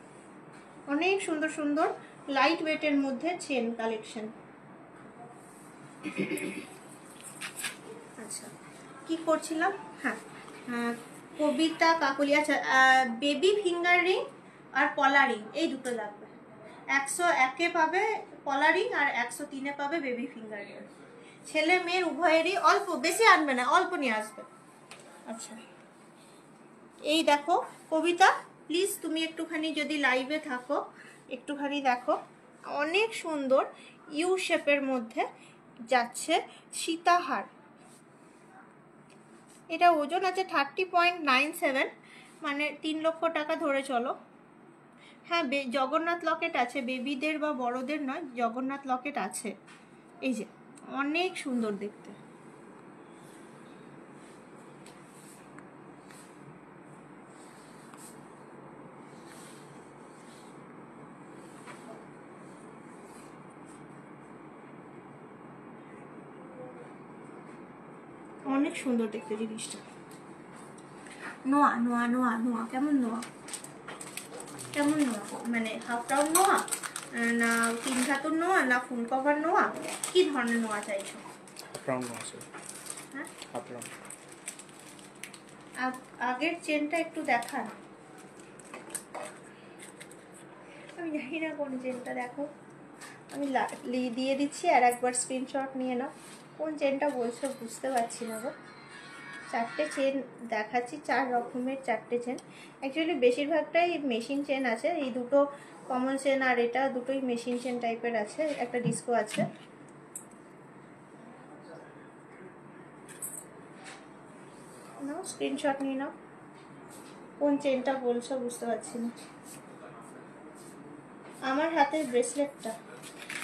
অনেক সুন্দর সুন্দর লাইট ওয়েটের মধ্যে চেন কালেকশন। আচ্ছা কি করছিলাম, হ্যাঁ কবিতা কাকলি। আচ্ছা বেবি ফিঙ্গার রিং আর পলা রিং, এই দুটো লাগবে। 101-এ পাবে পলা রিং আর 103-এ পাবে বেবি ফিঙ্গার রিং। ছেলে মেয়ের উভয়েরই, অল্প বেশি আনবে না, অল্প নিয়ে আসবে। আচ্ছা এই দেখো কবিতা, প্লিজ তুমি একটুখানি যদি লাইভে থাকো একটুখানি দেখো, অনেক সুন্দর ইউ শেপের মধ্যে যাচ্ছে সীতাহার। এটা ওজন আছে 30.97, মানে 3 লক্ষ টাকা ধরে চলো। হ্যাঁ জগন্নাথ লকেট আছে, বেবিদের বা বড়দের নয়, জগন্নাথ লকেট আছে। এই যে অনেক সুন্দর দেখতে, অনেক সুন্দর দেখতে জিনিসটা। নোয়া নোয়া নোয়া নোয়া, কেমন নোয়া, কেমন নোয়া, মানে হাফ রাউন্ড নোয়া না 3 ধাতুর নোয়া না ফুল কভার নোয়া, কি ধরনের নোয়া চাইছো? রাউন্ড নোয়া আছে, হ্যাঁ হাফ রাউন্ড। আগের চেনটা একটু দেখান, আমি জানি না কোন চেনটা, দেখো আমি দিয়ে দিচ্ছি আর একবার স্ক্রিনশট নিয়ে নাও। কোন চেনটা বলছো বুঝতে পারছি না গো। 4টে চেন দেখাচ্ছি, 4 রকমের 4টে চেন। অ্যাকচুয়ালি বেশিরভাগটাই মেশিন চেন আছে, এই দুটো কমন চেন আর এটা দুটোই মেশিন চেন টাইপের আছে, একটা ডিস্কো আছে। নাও স্ক্রিনশট নিয়ে নাও, কোন চেনটা বলছো বুঝতে পারছি না। আমার হাতের ব্রেসলেটটা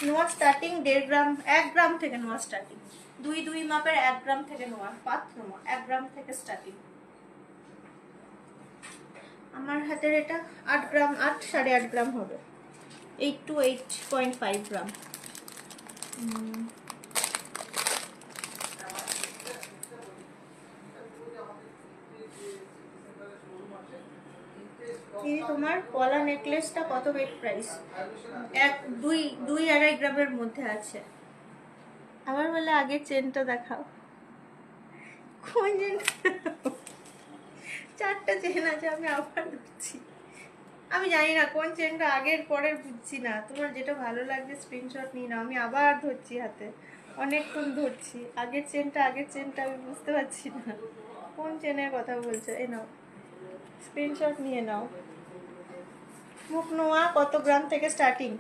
নোয়া স্টার্টিং 1.5 গ্রাম, 1 গ্রাম থেকে নোয়া স্টার্টিং, দুই মাপের 1 গ্রাম থেকে নোয়া, পাত নোয়া 1 গ্রাম থেকে স্টার্টিং। আমার হাতের এটা 8 গ্রাম, 8.5 গ্রাম হবে, 8 to 8.5 গ্রাম। এই তোমার পলা নেকলেসটা কত বেড প্রাইস? 2.5 গ্রামের মধ্যে আছে। আবার বলে আগের চেনটা দেখাও, কোন চেন? 4টা চেন আছে, আমি আবার ধরছি, আমি জানি না কোন চেনটা আগের পরের বুঝছি না। তোমার যেটা ভালো লাগছে স্ক্রিনশট নিয়ে নাও, আমি আবার ধরছি হাতে, অনেকক্ষণ ধরছি। আগের চেনটা আমি বুঝতে পারছি না কোন চেনের কথা বলছো। এ নাও স্ক্রিনশট নিয়ে নাও। মুখ নোয়া কত গ্রাম থেকে স্টার্টিং?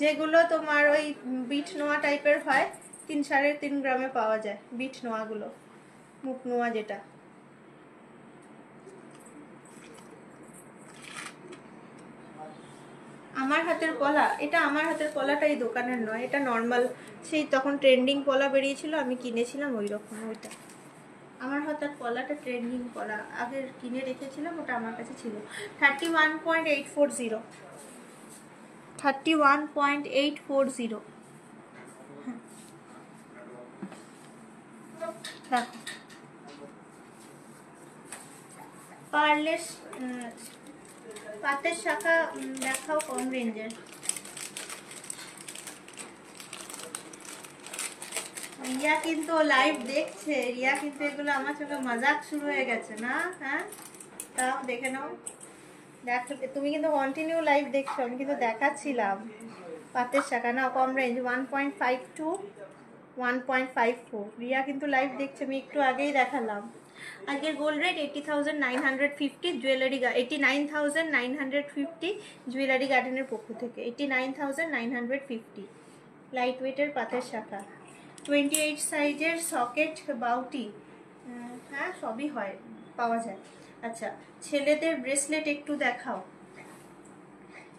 যেগুলো তোমার ওই বিট নোয়া টাইপের হয় 3-3.5 গ্রামে পাওয়া যায় বিট নোয়াগুলো, মুখ নোয়া যেটা। আমার হাতের পলা, এটা আমার হাতের পলাটা এই দোকানের নয়, এটা নর্মাল, সেই তখন ট্রেন্ডিং পলা বেরিয়েছিল, আমি কিনেছিলাম ওই রকম ওইটা। আমার হাতের পলাটা ট্রেন্ডিং পলা, আগে কিনে রেখেছিলাম, ওটা আমার কাছে ছিল। 31.840, 31.840। হ্যাঁ, পারলেস পাতের শাখা দেখাও কম রেঞ্জের। রিয়া কিন্তু লাইভ দেখছে, রিয়া কিন্তু এগুলো আমার চোখে মজাক শুরু হয়ে গেছে না? হ্যাঁ, তাও দেখে নাও, দেখো তুমি কিন্তু কন্টিনিউ লাইভ দেখছো, আমি কিন্তু দেখাচ্ছিলাম। পাতের শাখা না, কম রেঞ্জ, 1.52, 1.54। রিয়া কিন্তু লাইভ দেখছে, আমি একটু আগেই দেখালাম। আজকের গোল্ড রেট 80,950, জুয়েলারি 89,950, জুয়েলারি গার্ডেনের পক্ষ থেকে 89,950। লাইট ওয়েটের পাতের শাখা, 28 সাইজের সকেট বাউটি, হ্যাঁ সবই হয়, পাওয়া যায়। আচ্ছা, ছেলেদের ব্রেসলেট একটু দেখাও,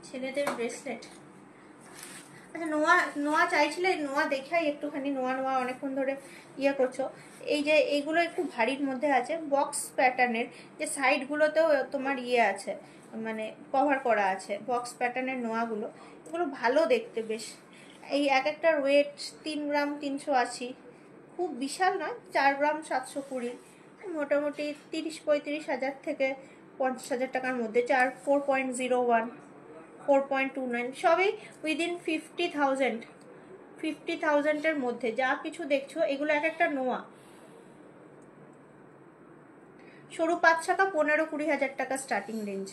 ছেলেদের ব্রেসলেট। আচ্ছা, নোয়া নোয়া চাইছিলে, নোয়া দেখাই একটুখানি। নোয়া অনেকক্ষণ ধরে ইয়ে করছো। এই যে এইগুলো একটু ভারীর মধ্যে আছে, বক্স প্যাটার্নের, যে সাইডগুলোতেও তোমার ইয়ে আছে, মানে কভার করা আছে, বক্স প্যাটার্নের নোয়াগুলো, এগুলো ভালো দেখতে বেশ। এই এক একটার ওয়েট 3 গ্রাম 380, খুব বিশাল নয়, 4 গ্রাম 720, মোটামুটি 30-35 হাজার থেকে 50,000 টাকার মধ্যে। 4.01, 4.29, সবই উইদিন 50,000 মধ্যে। যা কিছু দেখছো এগুলো এক একটা নোয়া। সরু 5 শাখা 15-20 হাজার টাকা স্টার্টিং রেঞ্জ।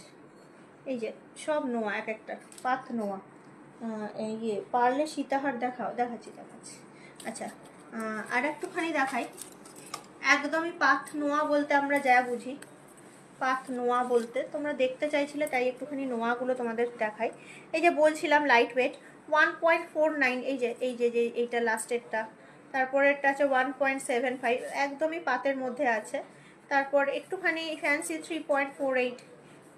এই যে সব নোয়া, এক একটা পাত নোয়া। ইয়ে পারলে সীতাহার দেখাচ্ছি। আচ্ছা, আর একটুখানি দেখাই। একদমই পাত নোয়া বলতে আমরা যা বুঝি, পাত নোয়া বলতে তোমরা দেখতে চাইছিলে, তাই একটুখানি নোয়াগুলো তোমাদের দেখাই। এই যে বলছিলাম লাইট ওয়েট 1.49, এই যে এইটা লাস্টেরটা, তারপরেরটা আছে 1.75, একদমই পাতের মধ্যে আছে। তারপর একটুখানি ফ্যান্সি 3.48,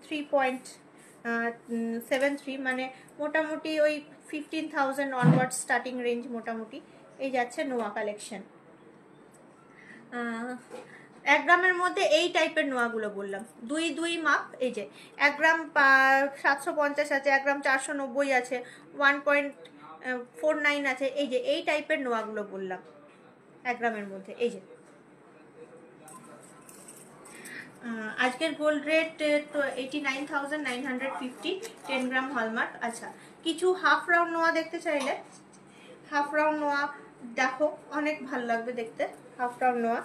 3.73, মানে মোটামুটি ওই 15,000 অনওয়ার্ড স্টার্টিং রেঞ্জ মোটামুটি এই যাচ্ছে নোয়া কালেকশন। 1 গ্রামের মধ্যে এই টাইপের নোয়াগুলো বললাম, দুই মাপ। এই যে 1 গ্রাম 750 আছে, 1 গ্রাম 490 আছে, 1.49 আছে। এই যে এই টাইপের নোয়াগুলো বললাম 1 গ্রামের মধ্যে। এই যে আজকের গোল্ড রেট তো 89,950, 10 গ্রাম হলমার্ক। আচ্ছা, কিছু হাফ রাউন্ড নোয়া দেখতে চাইলে হাফ রাউন্ড নোয়া দেখো, অনেক ভালো লাগবে দেখতে হাফ রাউন্ড নোয়া।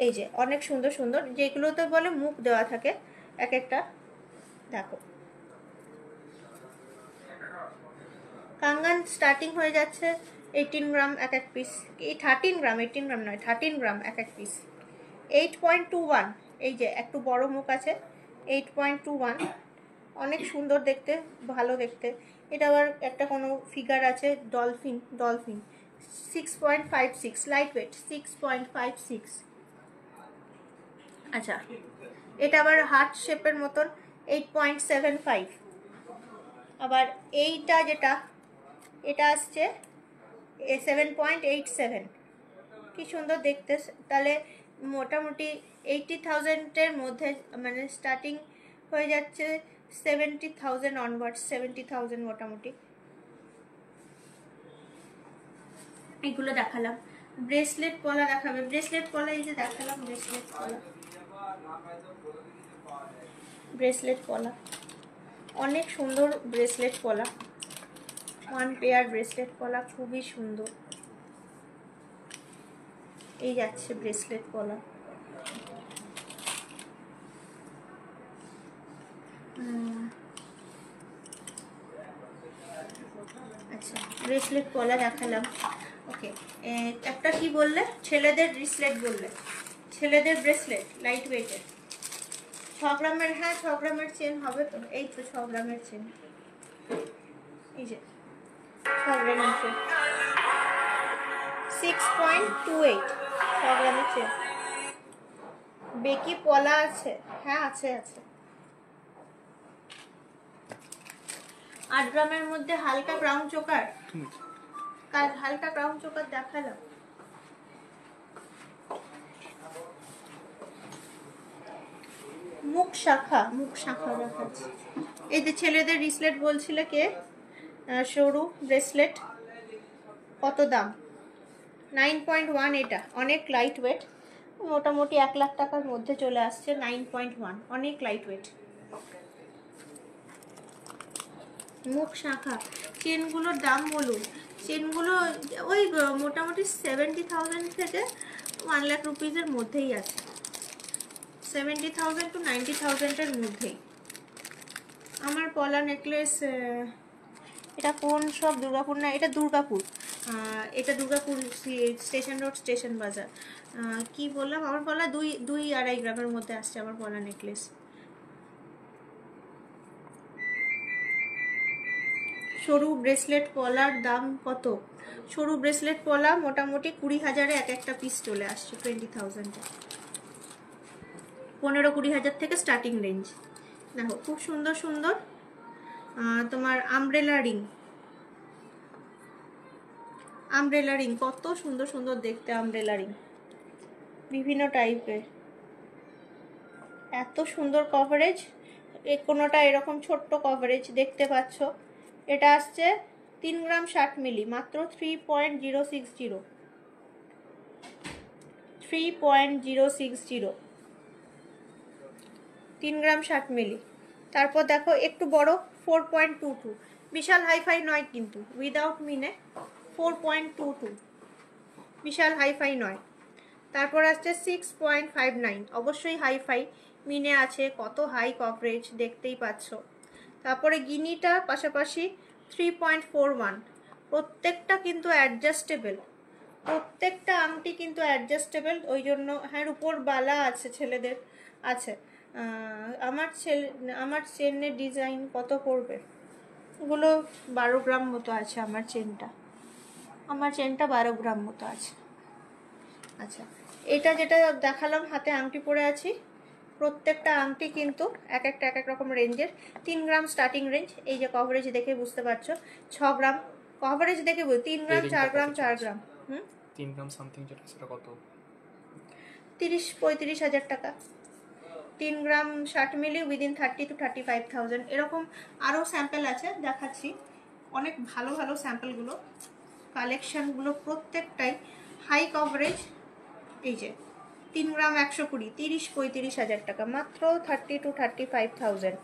এই যে অনেক সুন্দর সুন্দর, যেগুলোতে বলে মুখ দেওয়া থাকে এক একটা, দেখো কাঙ্গান স্টার্টিং হয়ে যাচ্ছে 18 গ্রাম এক এক পিস, এই 13 গ্রাম, 18 গ্রাম নয় 13 গ্রাম এক এক পিস। 8.21, এই যে একটু বড় মুখ আছে, 8.21, অনেক সুন্দর দেখতে, ভালো দেখতে। এটা আবার একটা কোনো ফিগার আছে, ডলফিন 6.56, লাইট ওয়েট 6.56। আচ্ছা, এটা আবার হার্ট শেপের মতন 8.75, আবার এইটা যেটা, এটা আসছে 7.87, কি সুন্দর দেখতে। তাহলে মোটামুটি 80,000-এর মধ্যে মানে স্টার্টিং হয়ে যাচ্ছে 70,000 অনওয়ার্ডস, 70,000 মোটামুটি। এগুলো দেখালাম। ব্রেসলেট পলা দেখাবে, ব্রেসলেট পলা এই যে দেখালাম, ব্রেসলেট পলা, ব্রেসলেট পলা অনেক সুন্দর ব্রেসলেট পলা, ওয়ান পেয়ার ব্রেসলেট পলা খুবই সুন্দর। এই যাচ্ছে ব্রেসলেট পলা। আচ্ছা, ব্রেসলেট পলা দেখালাম। ওকে, একটা কি বললে? ছেলেদের ব্রেসলেট বললে, ছেলেদের ব্রেসলেট লাইট ওয়েটের 6 গ্রামের। হ্যাঁ 6 গ্রামের চেন হবে তো, এই তো 6 গ্রামের চেন, এই যে 6 গ্রামের চেন, 6.28 6 গ্রামের চেন। বেকি পলা আছে, হ্যাঁ আছে আছে। 8 গ্রামের মধ্যে হালকা ব্রাউন চোকার, হালকা ব্রাউন চোকার দেখালাম। মুখ শাখা, মুখ শাখা দেখাচ্ছে। এই যে ছেলেদের ব্রেসলেট বলছিলে কে, সরু ব্রেসলেট, কত দাম? 9.1। এটা অনেক লাইট ওয়েট, মোটামুটি 1 লাখ টাকার মধ্যে চলে আসছে। 9.1 অনেক লাইট ওয়েট। মুখ শাখা চেনগুলোর দাম বলুন। চেনগুলো ওই মোটামুটি 70,000 থেকে 1 লাখ রুপিসের মধ্যেই আছে, 70,000 to 90,000-এর মধ্যেই। আমার পলা নেকলেস, এটা কোন সব, দুর্গাপুর না, এটা দুর্গাপুর, এটা দুর্গাপুর স্টেশন রোড, স্টেশন বাজার। কি বললাম, আমার পলা 2-2.5 গ্রামের মধ্যে আসছে আমার পলা নেকলেস। সরু ব্রেসলেট পলার দাম কত? সরু ব্রেসলেট পলা মোটামুটি 20,000-এ এক একটা পিস চলে আসছে, 20,000-এ, 15-20,000 থেকে স্টার্টিং রেঞ্জ। দেখো খুব সুন্দর সুন্দর তোমার আমব্রেলা রিং, আমব্রেলা রিং কত সুন্দর সুন্দর দেখতে, আমব্রেলা রিং বিভিন্ন টাইপের, এত সুন্দর কভারেজ। কোনোটা এরকম ছোট্ট কভারেজ দেখতে পাচ্ছ। এটা আসছে 3 গ্রাম 60 মিলি, মাত্র 3.060, 3.060, 3 গ্রাম 60 মিলি। তারপর দেখো একটু বড় 4.22, বিশাল হাইফাই নয় কিন্তু, উইদাউট মিনে 4.22, বিশাল হাইফাই নয়। তারপর আসছে 6.59, অবশ্যই হাইফাই, মিনে আছে, কত হাই কভারেজ দেখতেই পাচ্ছ। তারপরে গিনিটা পাশাপাশি 3.41, প্রত্যেকটা কিন্তু অ্যাডজাস্টেবল, প্রত্যেকটা আংটি কিন্তু অ্যাডজাস্টেবল, ওই জন্য। হ্যাঁ উপর বালা আছে, ছেলেদের আছে। আমার চেনের ডিজাইন কত পড়বে, ওগুলো 12 গ্রাম মতো আছে আমার চেনটা, আমার চেনটা 12 গ্রাম মতো আছে। আচ্ছা, এটা যেটা দেখালাম হাতে আংটি পরে আছি, প্রত্যেকটা আংটি কিন্তু এক একটা এক এক রকম রেঞ্জের। 3 গ্রাম স্টার্টিং রেঞ্জ, এই যে কভারেজ দেখে বুঝতে পারছো। 6 গ্রাম কভারেজ দেখে 3 গ্রাম 4 গ্রাম 4 গ্রাম 3 গ্রাম সামথিং যেটা, সেটা কত? 30-35 হাজার টাকা। 3 গ্রাম 60 মিলি উইদিন 30 to 35,000, এরকম আরও স্যাম্পল আছে, দেখাচ্ছি। অনেক ভালো ভালো স্যাম্পলগুলো, কালেকশানগুলো প্রত্যেকটাই হাই কভারেজ। এই যে 3 গ্রাম 120, 30-35 হাজার টাকা, মাত্র 30 to 35,000।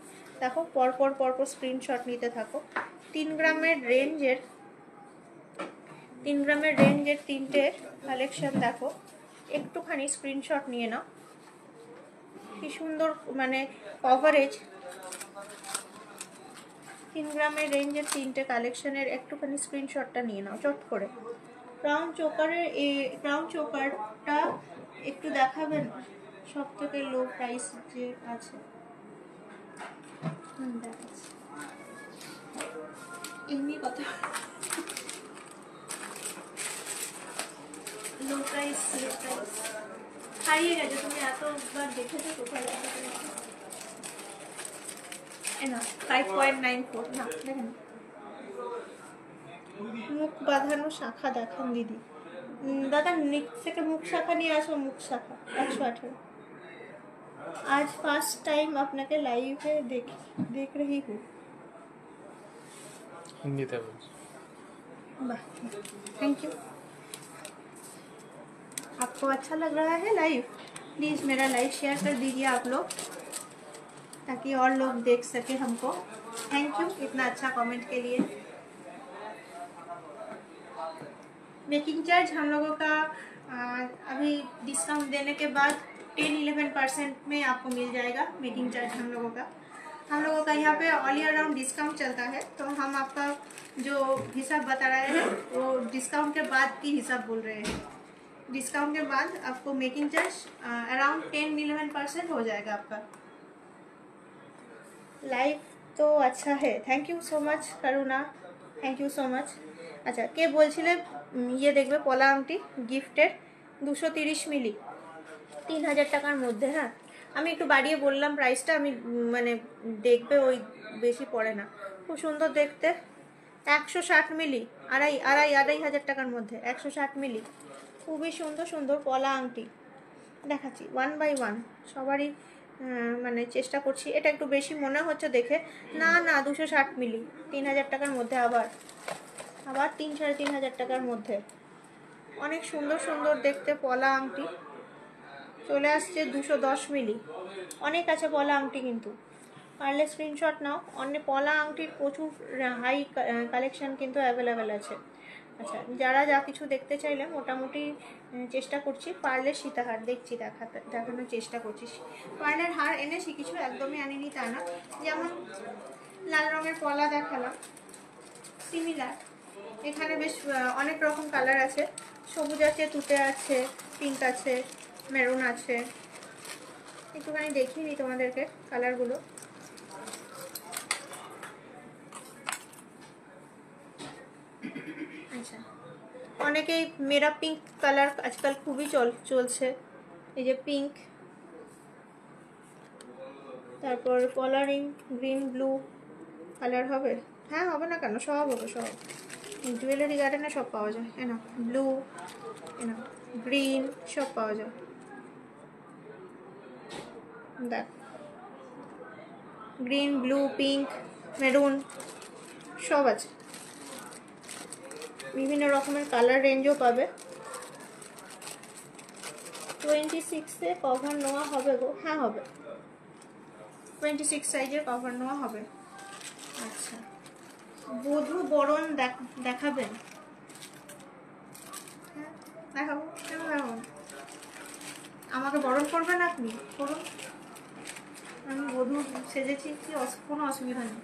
দেখো পরপর পরপর স্ক্রিনশট নিতে থাকো। 3 গ্রামের রেঞ্জের 3টে কালেকশন দেখো, একটুখানি স্ক্রিনশট নিয়ে নাও। কি সুন্দর মানে কভারেজ। 3 গ্রামের রেঞ্জের 3টে কালেকশনের একটুখানি স্ক্রিনশটটা নিয়ে নাও চট করে। ক্রাউন চোকারের ক্রাউন চোকারটা একটু দেখাবেন, সব থেকে লো প্রাইস যে আছে। দেখাচ্ছি, এমনি কথা, লো প্রাইস হারিয়ে গেছে, তুমি এতবার দেখেছো কোথায়? না 5.94 না দেখেন মুখ বাঁধানো শাখা দেখান দিদি। दादा निक से मुख शाखा नहीं आसो मुख शाखा 118। आज फर्स्ट टाइम আপনাকে লাইভে देख रही हूँ। हिंदीতে বলছি। वाह थैंक यू। आपको अच्छा लग रहा है लाइव? प्लीज़ मेरा लाइव शेयर कर दीजिए आप लोग ताकि और लोग देख सके हमको। थैंक यू इतना अच्छा कमेंट के लिए। मेकिंग चार्ज हम लोगों का अभी डिस्काउंट देने के बाद 10-11% में आपको मिल जाएगा। मेकिंग चार्ज हम लोगों का यहाँ पे ऑल ईयर राउंड डिस्काउंट चलता है, तो हम आपका जो हिसाब बता रहे हैं वो डिस्काउंट के बाद की हिसाब बोल रहे हैं। डिस्काउंट के बाद आपको मेकिंग चार्ज अराउंड 10-11% हो जाएगा आपका। लाइव तो अच्छा है, thank you so much Karuna, thank you so much. আচ্ছা কে বলছিলে ইয়ে দেখবে পলা আংটি গিফটের 230 মিলি 3000 টাকার মধ্যে। হ্যাঁ আমি একটু বাড়িয়ে বললাম প্রাইসটা, আমি মানে দেখবে ওই বেশি পড়ে না, খুব সুন্দর দেখতে। 160 মিলি আড়াই হাজার টাকার মধ্যে 160 মিলি খুবই সুন্দর সুন্দর পলা আংটি দেখাচ্ছি 1 বাই 1 সবারই মানে চেষ্টা করছি। এটা একটু বেশি মনে হচ্ছে দেখে, না না 260 মিলি 3000 টাকার মধ্যে আবার 3-3.5 টাকার মধ্যে অনেক সুন্দর সুন্দর দেখতে পলা আংটি চলে আসছে 210 মিলি। অনেক আছে পলা আংটি, কিন্তু পারলে স্ক্রিনশট নাও। অনেক পলা আংটির প্রচুর হাই কালেকশন কিন্তু অ্যাভেলেবেল আছে। আচ্ছা যারা যা কিছু দেখতে চাইলে মোটামুটি চেষ্টা করছি পারলে সীতাহার দেখছি দেখানোর চেষ্টা করছি। পার্লের হার এনেছি কিছু, একদমই আনিনি তা না। যেমন লাল রঙের পলা দেখালাম, সিমিলার এখানে বেশ অনেক রকম কালার আছে, সবুজ আছে, তুতে আছে, পিঙ্ক আছে, মেরুন আছে। একটুখানি দেখিয়ে দিই তোমাদেরকে কালারগুলো। আচ্ছা অনেকেই মেরা পিঙ্ক কালার আজকাল খুবই চলছে, এই যে পিঙ্ক, তারপর কলারিং গ্রিন ব্লু কালার হবে। হ্যাঁ হবে না কেন, সব হবে, সব জুয়েলারি গার্ডেনে সব পাওয়া যায়। না ব্লু না গ্রিন সব পাওয়া যায়। দেখ গ্রিন ব্লু পিঙ্ক মেরুন সব আছে, বিভিন্ন রকমের কালার রেঞ্জও পাবে। 26-এ কভার নেওয়া হবে গো? হ্যাঁ হবে, 26 সাইজের কভার নেওয়া হবে। আচ্ছা বধূ বরণ দেখাবেন? হ্যাঁ দেখাবো, কেন দেখাবো? আমাকে বরণ করবেন আপনি, করুন। আমি বধূ সেজেছি, কি কোনো অসুবিধা নেই।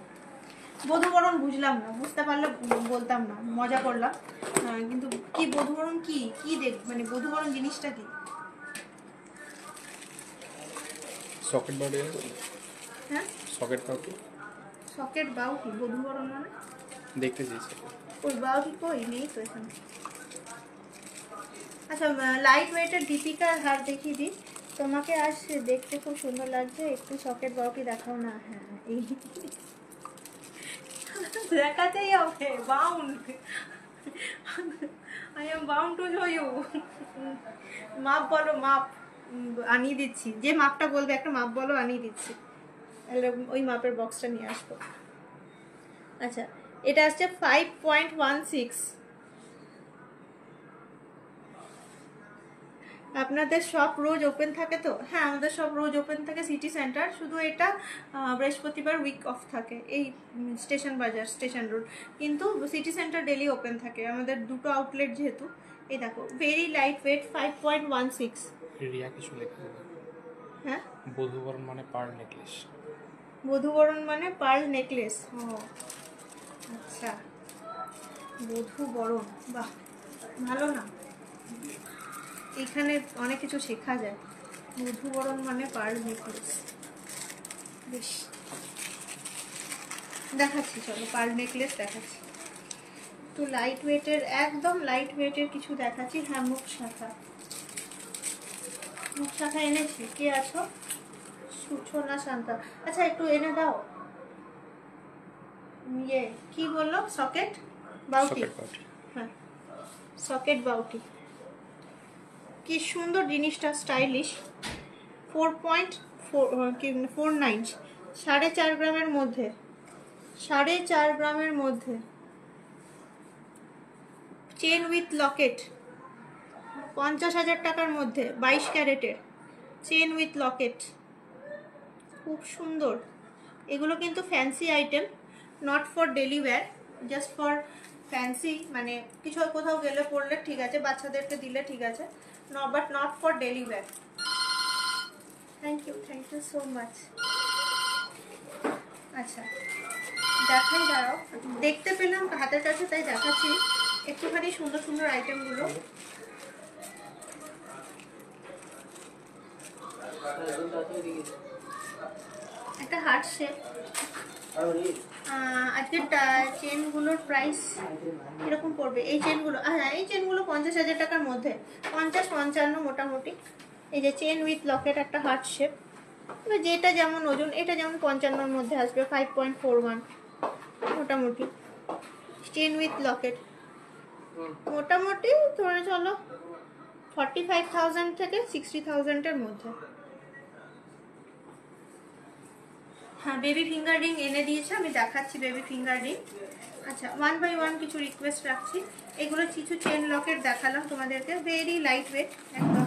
বধূ বরণ বুঝলাম না, বুঝতে পারলে বলতাম না, মজা করলাম। কিন্তু কি বধূ বরণ কি দেখ, মানে বধূ বরণ জিনিসটা কি? সকেট বাউটি। হ্যাঁ সকেট বাউটি, সকেট বাউটি বধূ বরণ মানে দেখতে চেয়েছি। ওই বাউটি কই নেই তো এখানে। আচ্ছা লাইট ওয়েটের দীপিকার হার দেখিয়ে দিই তোমাকে, আজ দেখতে খুব সুন্দর লাগছে, একটু সকেট বাউটি দেখাও না। হ্যাঁ এই দেখাতেই হবে, bound I am bound to show you. মাপ বলো, মাপ আনিয়ে দিচ্ছি, যে মাপটা বলবে একটা মাপ বলো, আনিয়ে দিচ্ছি। ওই মাপের বক্সটা নিয়ে আসবো। আচ্ছা এটা আসছে 5.16। আপনাদের শপ রোজ ওপেন থাকে তো? হ্যাঁ আমাদের শপ রোজ ওপেন থাকে সিটি সেন্টার, শুধু এটা বৃহস্পতিবার উইক অফ থাকে এই স্টেশন বাজার স্টেশন রোড, কিন্তু সিটি সেন্টার ডেলি ওপেন থাকে আমাদের, দুটো আউটলেট যেহেতু। এই দেখো ভেরি লাইট ওয়েট 5.16। রিয়া কিছু লেখা? হ্যাঁ বধূবরণ মানে পার্ল নেকলেস। বধূবরণ মানে পার্ল নেকলেস, ও আচ্ছা বধূ বরণ, বাহ ভালো না, এখানে অনেক কিছু শেখা যায়। বধূ বরণ মানে পার্ল নেকলেস, বেশ দেখাচ্ছি, চলো পার্ল নেকলেস দেখাচ্ছি। একটু লাইট ওয়েটের, একদম লাইট ওয়েটের কিছু দেখাচ্ছি। হ্যাঁ মুখ শাখা, মুখ শাখা এনেছি। কে আছো? সুছনা শান্তা, আচ্ছা একটু এনে দাও, ইয়ে কি বললো, সকেট বাউটি। সকেট বাউটি। হ্যাঁ, সকেট বাউটি, কি সুন্দর জিনিসটা, স্টাইলিশ। 4.49, 4.5 গ্রামের মধ্যে, 4.5 গ্রামের মধ্যে। চেন উইথ লকেট, 50,000 টাকার মধ্যে, 22 ক্যারেটের চেন উইথ লকেট, খুব সুন্দর। এগুলো কিন্তু fancy item, not for daily wear, just for fancy, মানে কিছু কোথাও গেলে পড়লে ঠিক আছে, বাচ্চাদেরকে দিলে ঠিক আছে, but not for daily wear. Thank you so much. আচ্ছা দেখাই, দাঁড়াও, দেখতে পেলাম হাতের কাছে তাই দেখাচ্ছি একটুখানি সুন্দর সুন্দর আইটেমগুলো। একটা হার্ট শেপ, আজকে চেনগুলোর প্রাইস এরকম পড়বে। এই চেনগুলো, হ্যাঁ এই চেনগুলো 50,000 টাকার মধ্যে, 50-55 মোটামুটি। এই যে চেন উইথ লকেট একটা হার্ট শেপ, এবার যেটা যেমন ওজন, এটা যেমন 55-র মধ্যে আসবে, 5.41 মোটামুটি। চেন উইথ লকেট মোটামুটি ধরে চলো 45,000 থেকে 60,000-এর মধ্যে। হ্যাঁ, বেবি ফিঙ্গার রিং এনে দিয়েছে, আমি দেখাচ্ছি বেবি ফিঙ্গার রিং। আচ্ছা, 1 বাই 1 কিছু রিকোয়েস্ট রাখছি। এগুলো কিছু চেন লকেট দেখালাম তোমাদেরকে, ভেরি লাইট ওয়েট একদম।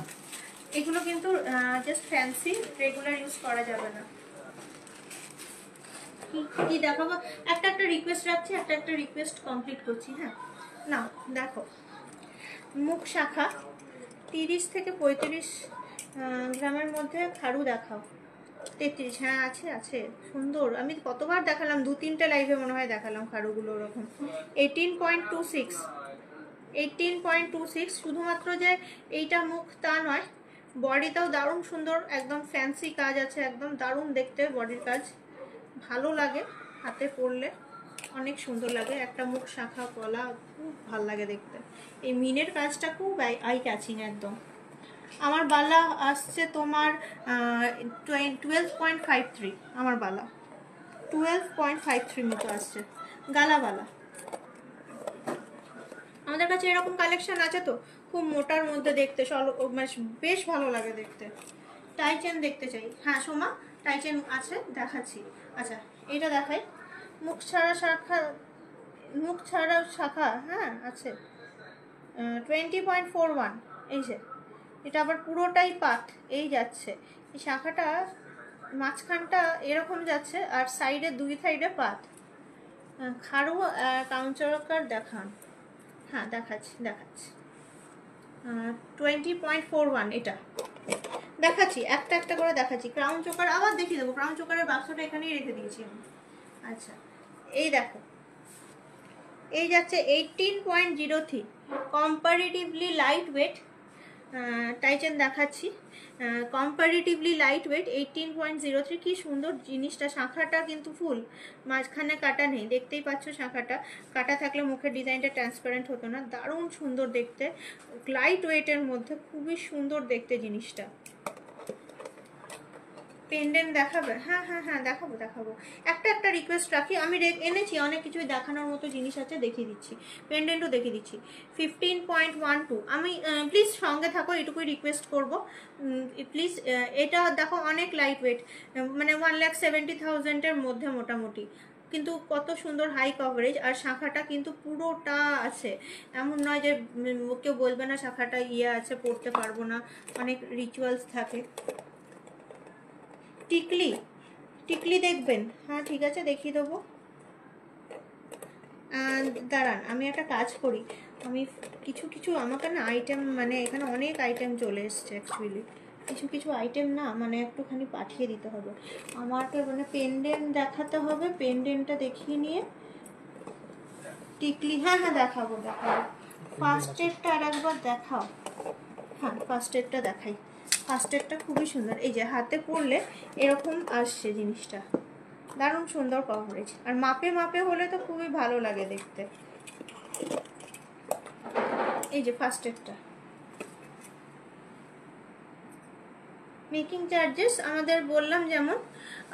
এগুলো কিন্তু জাস্ট ফ্যান্সি, রেগুলার ইউজ করা যাবে না। কি দেখাবো, একটা রিকোয়েস্ট রাখছি, একটা রিকোয়েস্ট কমপ্লিট করছি। হ্যাঁ না, দেখো মুখ শাখা 30 থেকে 35 গ্রামের মধ্যে খাড়ু দেখাও। 33, হ্যাঁ আছে আছে, সুন্দর। আমি কতবার দেখালাম, 2-3টে লাইভে মনে হয় দেখালাম খাড়ুগুলো ওরকম। 18.26, শুধুমাত্র যে এইটা মুখ তা নয়, বডিটাও দারুণ সুন্দর, একদম ফ্যান্সি কাজ আছে, একদম দারুণ দেখতে বডির কাজ, ভালো লাগে হাতে পরলে, অনেক সুন্দর লাগে। একটা মুখ শাখা গলা, খুব ভাল লাগে দেখতে। এই মিনের কাজটা খুব আই ক্যাচিং একদম। আমার বালা আসছে তোমার 12.53, আমার বালা 12.53 মতো আসছে গালাবালা। আমাদের কাছে এরকম কালেকশন আছে তো, খুব মোটার মধ্যে দেখতে, বেশ ভালো লাগে দেখতে। টাই চেন দেখতে চাই, হ্যাঁ সোমা টাই চেন আছে, দেখাচ্ছি। আচ্ছা এটা দেখাই, মুখ ছাড়া শাখা, হ্যাঁ আছে 20.41। এই যে এটা আবার পুরোটাই পাট, এই যাচ্ছে, এই শাখাটা মাঝখানটা এরকম যাচ্ছে, আর সাইডে দুই সাইডে পাট। খাড়ু কাউন্টারকার দেখান, হ্যাঁ দেখাচ্ছি 20.41, এটা দেখাচ্ছি, একটা করে দেখাচ্ছি। ক্রাউন চোকার আবার দেখিয়ে দেবো, ক্রাউন চোকারের বাক্সটা এখানেই রেখে দিয়েছি আমি। আচ্ছা এই দেখো, এই যাচ্ছে 18.03, কম্পারেটিভলি লাইট ওয়েট টাইচেন দেখাচ্ছি, কম্পারেটিভলি লাইট ওয়েট 18.03। কি সুন্দর জিনিসটা, শাখাটা কিন্তু ফুল, মাঝখানে কাটা নেই, দেখতেই পাচ্ছ শাখাটা। কাটা থাকলে মুখের ডিজাইনটা ট্রান্সপারেন্ট হতো না, দারুণ সুন্দর দেখতে, লাইট ওয়েটের মধ্যে খুবই সুন্দর দেখতে জিনিসটা। পেন্ডেন্ট দেখাবে, হ্যাঁ দেখাবো। একটা রিকোয়েস্ট রাখি, আমি এনেছি অনেক কিছুই দেখানোর মতো জিনিস আছে, দেখিয়ে দিচ্ছি, পেন্ডেন্টও দেখিয়ে দিচ্ছি। 15.12, আমি প্লিজ সঙ্গে থাকো, এটুকুই রিকোয়েস্ট করবো প্লিজ। এটা দেখো অনেক লাইট ওয়েট, মানে 1,70,000-এর মধ্যে মোটামুটি, কিন্তু কত সুন্দর হাই কভারেজ, আর শাখাটা কিন্তু পুরোটা আছে, এমন নয় যে কেউ বলবে না শাখাটা ইয়ে আছে পড়তে পারবো না, অনেক রিচুয়ালস থাকে। টিকলি দেখবেন, হ্যাঁ ঠিক আছে দেখিয়ে দেবো। দাঁড়ান আমি একটা কাজ করি, আমি কিছু আমাকে না আইটেম, মানে এখানে অনেক আইটেম চলে এসছে অ্যাকচুয়ালি, কিছু আইটেম না মানে একটুখানি পাঠিয়ে দিতে হবে আমাকে, মানে পেন্ডেন্ট দেখাতে হবে, পেন্ডেন্টটা দেখিয়ে নিয়ে টিকলি, হ্যাঁ দেখাবো। ফার্স্ট এডটা আর একবার দেখাও, হ্যাঁ ফার্স্ট এডটা দেখাই। ফার্স্ট এডটা খুবই সুন্দর, এই যে হাতে পরলে এরকম আসছে জিনিসটা, দারুণ সুন্দর কভারেজ, আর মাপে হলে তো খুবই ভালো লাগে দেখতে। এই যে ফার্স্ট এডটা, মেকিং চার্জেস আমাদের বললাম যেমন,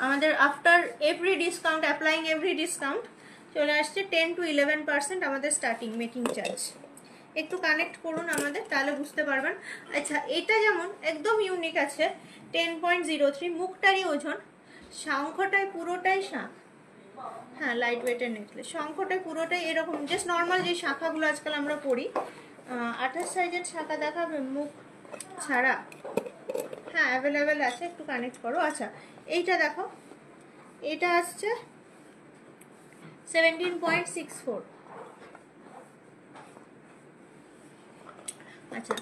আমাদের after every discount, applying every discount চলে আসছে 10 to 11% আমাদের স্টার্টিং মেকিং চার্জ। একটু কানেক্ট করুন আমাদের, তাহলে বুঝতে পারবেন। আচ্ছা, এটা যেমন একদম ইউনিক আছে 10.03, মুখটারই ওজন, শঙ্খটায় পুরোটাই শাঁখ। হ্যাঁ, লাইট ওয়েটের নেকলেস, শঙ্খটায় পুরোটাই এরকম জাস্ট নর্মাল যে শাখাগুলো আজকাল আমরা পরি। 28 সাইজের শাখা দেখাবে মুখ ছাড়া? হ্যাঁ, অ্যাভেলেবেল আছে, একটু কানেক্ট করো। আচ্ছা, এইটা দেখো, এটা আসছে 17.64। আচ্ছা,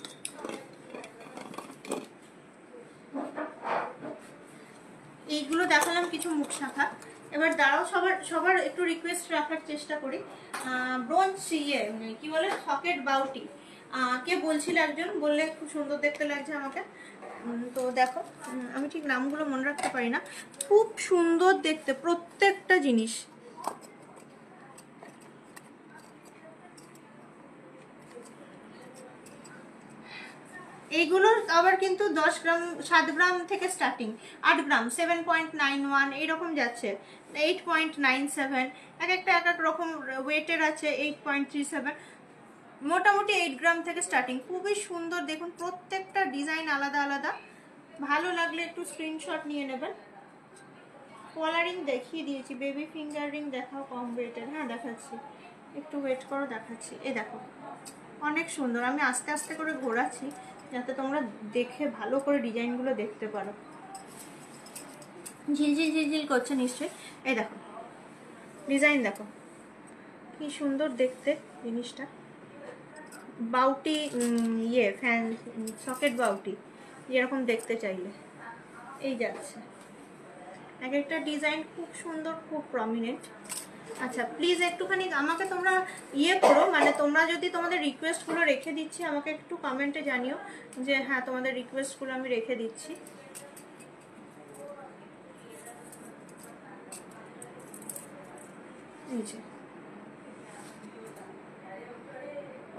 এইগুলো দেখালাম কিছু মুখ শাখা। এবার দাঁড়াও, সবার একটু রিকোয়েস্ট রাখার চেষ্টা করি। ব্রোঞ্জ কি বলে, সকেট বাউটি, কে বলছিল একজন, বললে খুব সুন্দর দেখতে লাগছে আমাকে। তো দেখো, আমি ঠিক নামগুলো মনে রাখতে পারি না, খুব সুন্দর দেখতে প্রত্যেকটা জিনিস। এইগুলোর আবার কিন্তু 10 গ্রাম 7 গ্রাম থেকে স্টার্টিং, 8 গ্রাম 7.91 এইরকম যাচ্ছে, 8.97, এক একটা এক এক রকম ওয়েটের আছে, 8.37, মোটামুটি 8 গ্রাম থেকে স্টার্টিং। খুবই সুন্দর দেখুন, প্রত্যেকটা ডিজাইন আলাদা আলাদা। ভালো লাগলে একটু স্ক্রিনশট নিয়ে নেবেন। কলারিং দেখিয়ে দিয়েছি, বেবি ফিঙ্গার রিং দেখাও কম ওয়েটের। হ্যাঁ দেখাচ্ছি, একটু ওয়েট করো, দেখাচ্ছি। এই দেখো, অনেক সুন্দর। আমি আস্তে আস্তে করে ঘোরাচ্ছি যাতে তোমরা দেখে ভালো করে ডিজাইনগুলো দেখতে পারো। ঝিলঝিল ঝিলঝিল করছে নিশ্চয়ই। এই দেখো ডিজাইন, দেখো কি সুন্দর দেখতে জিনিসটা। বাউটি ফ্যান সকেট বাউটি যেরকম দেখতে চাইলে এই যাচ্ছে। এক একটা ডিজাইন খুব সুন্দর, খুব প্রমিনেন্ট। আচ্ছা, প্লিজ একটুখানি আমাকে তোমরা করো, মানে তোমরা যদি তোমাদের রিকোয়েস্টগুলো রেখে দিচ্ছি, আমাকে একটু কমেন্টে জানিও যে হ্যাঁ তোমাদের রিকোয়েস্টগুলো আমি রেখে দিচ্ছি।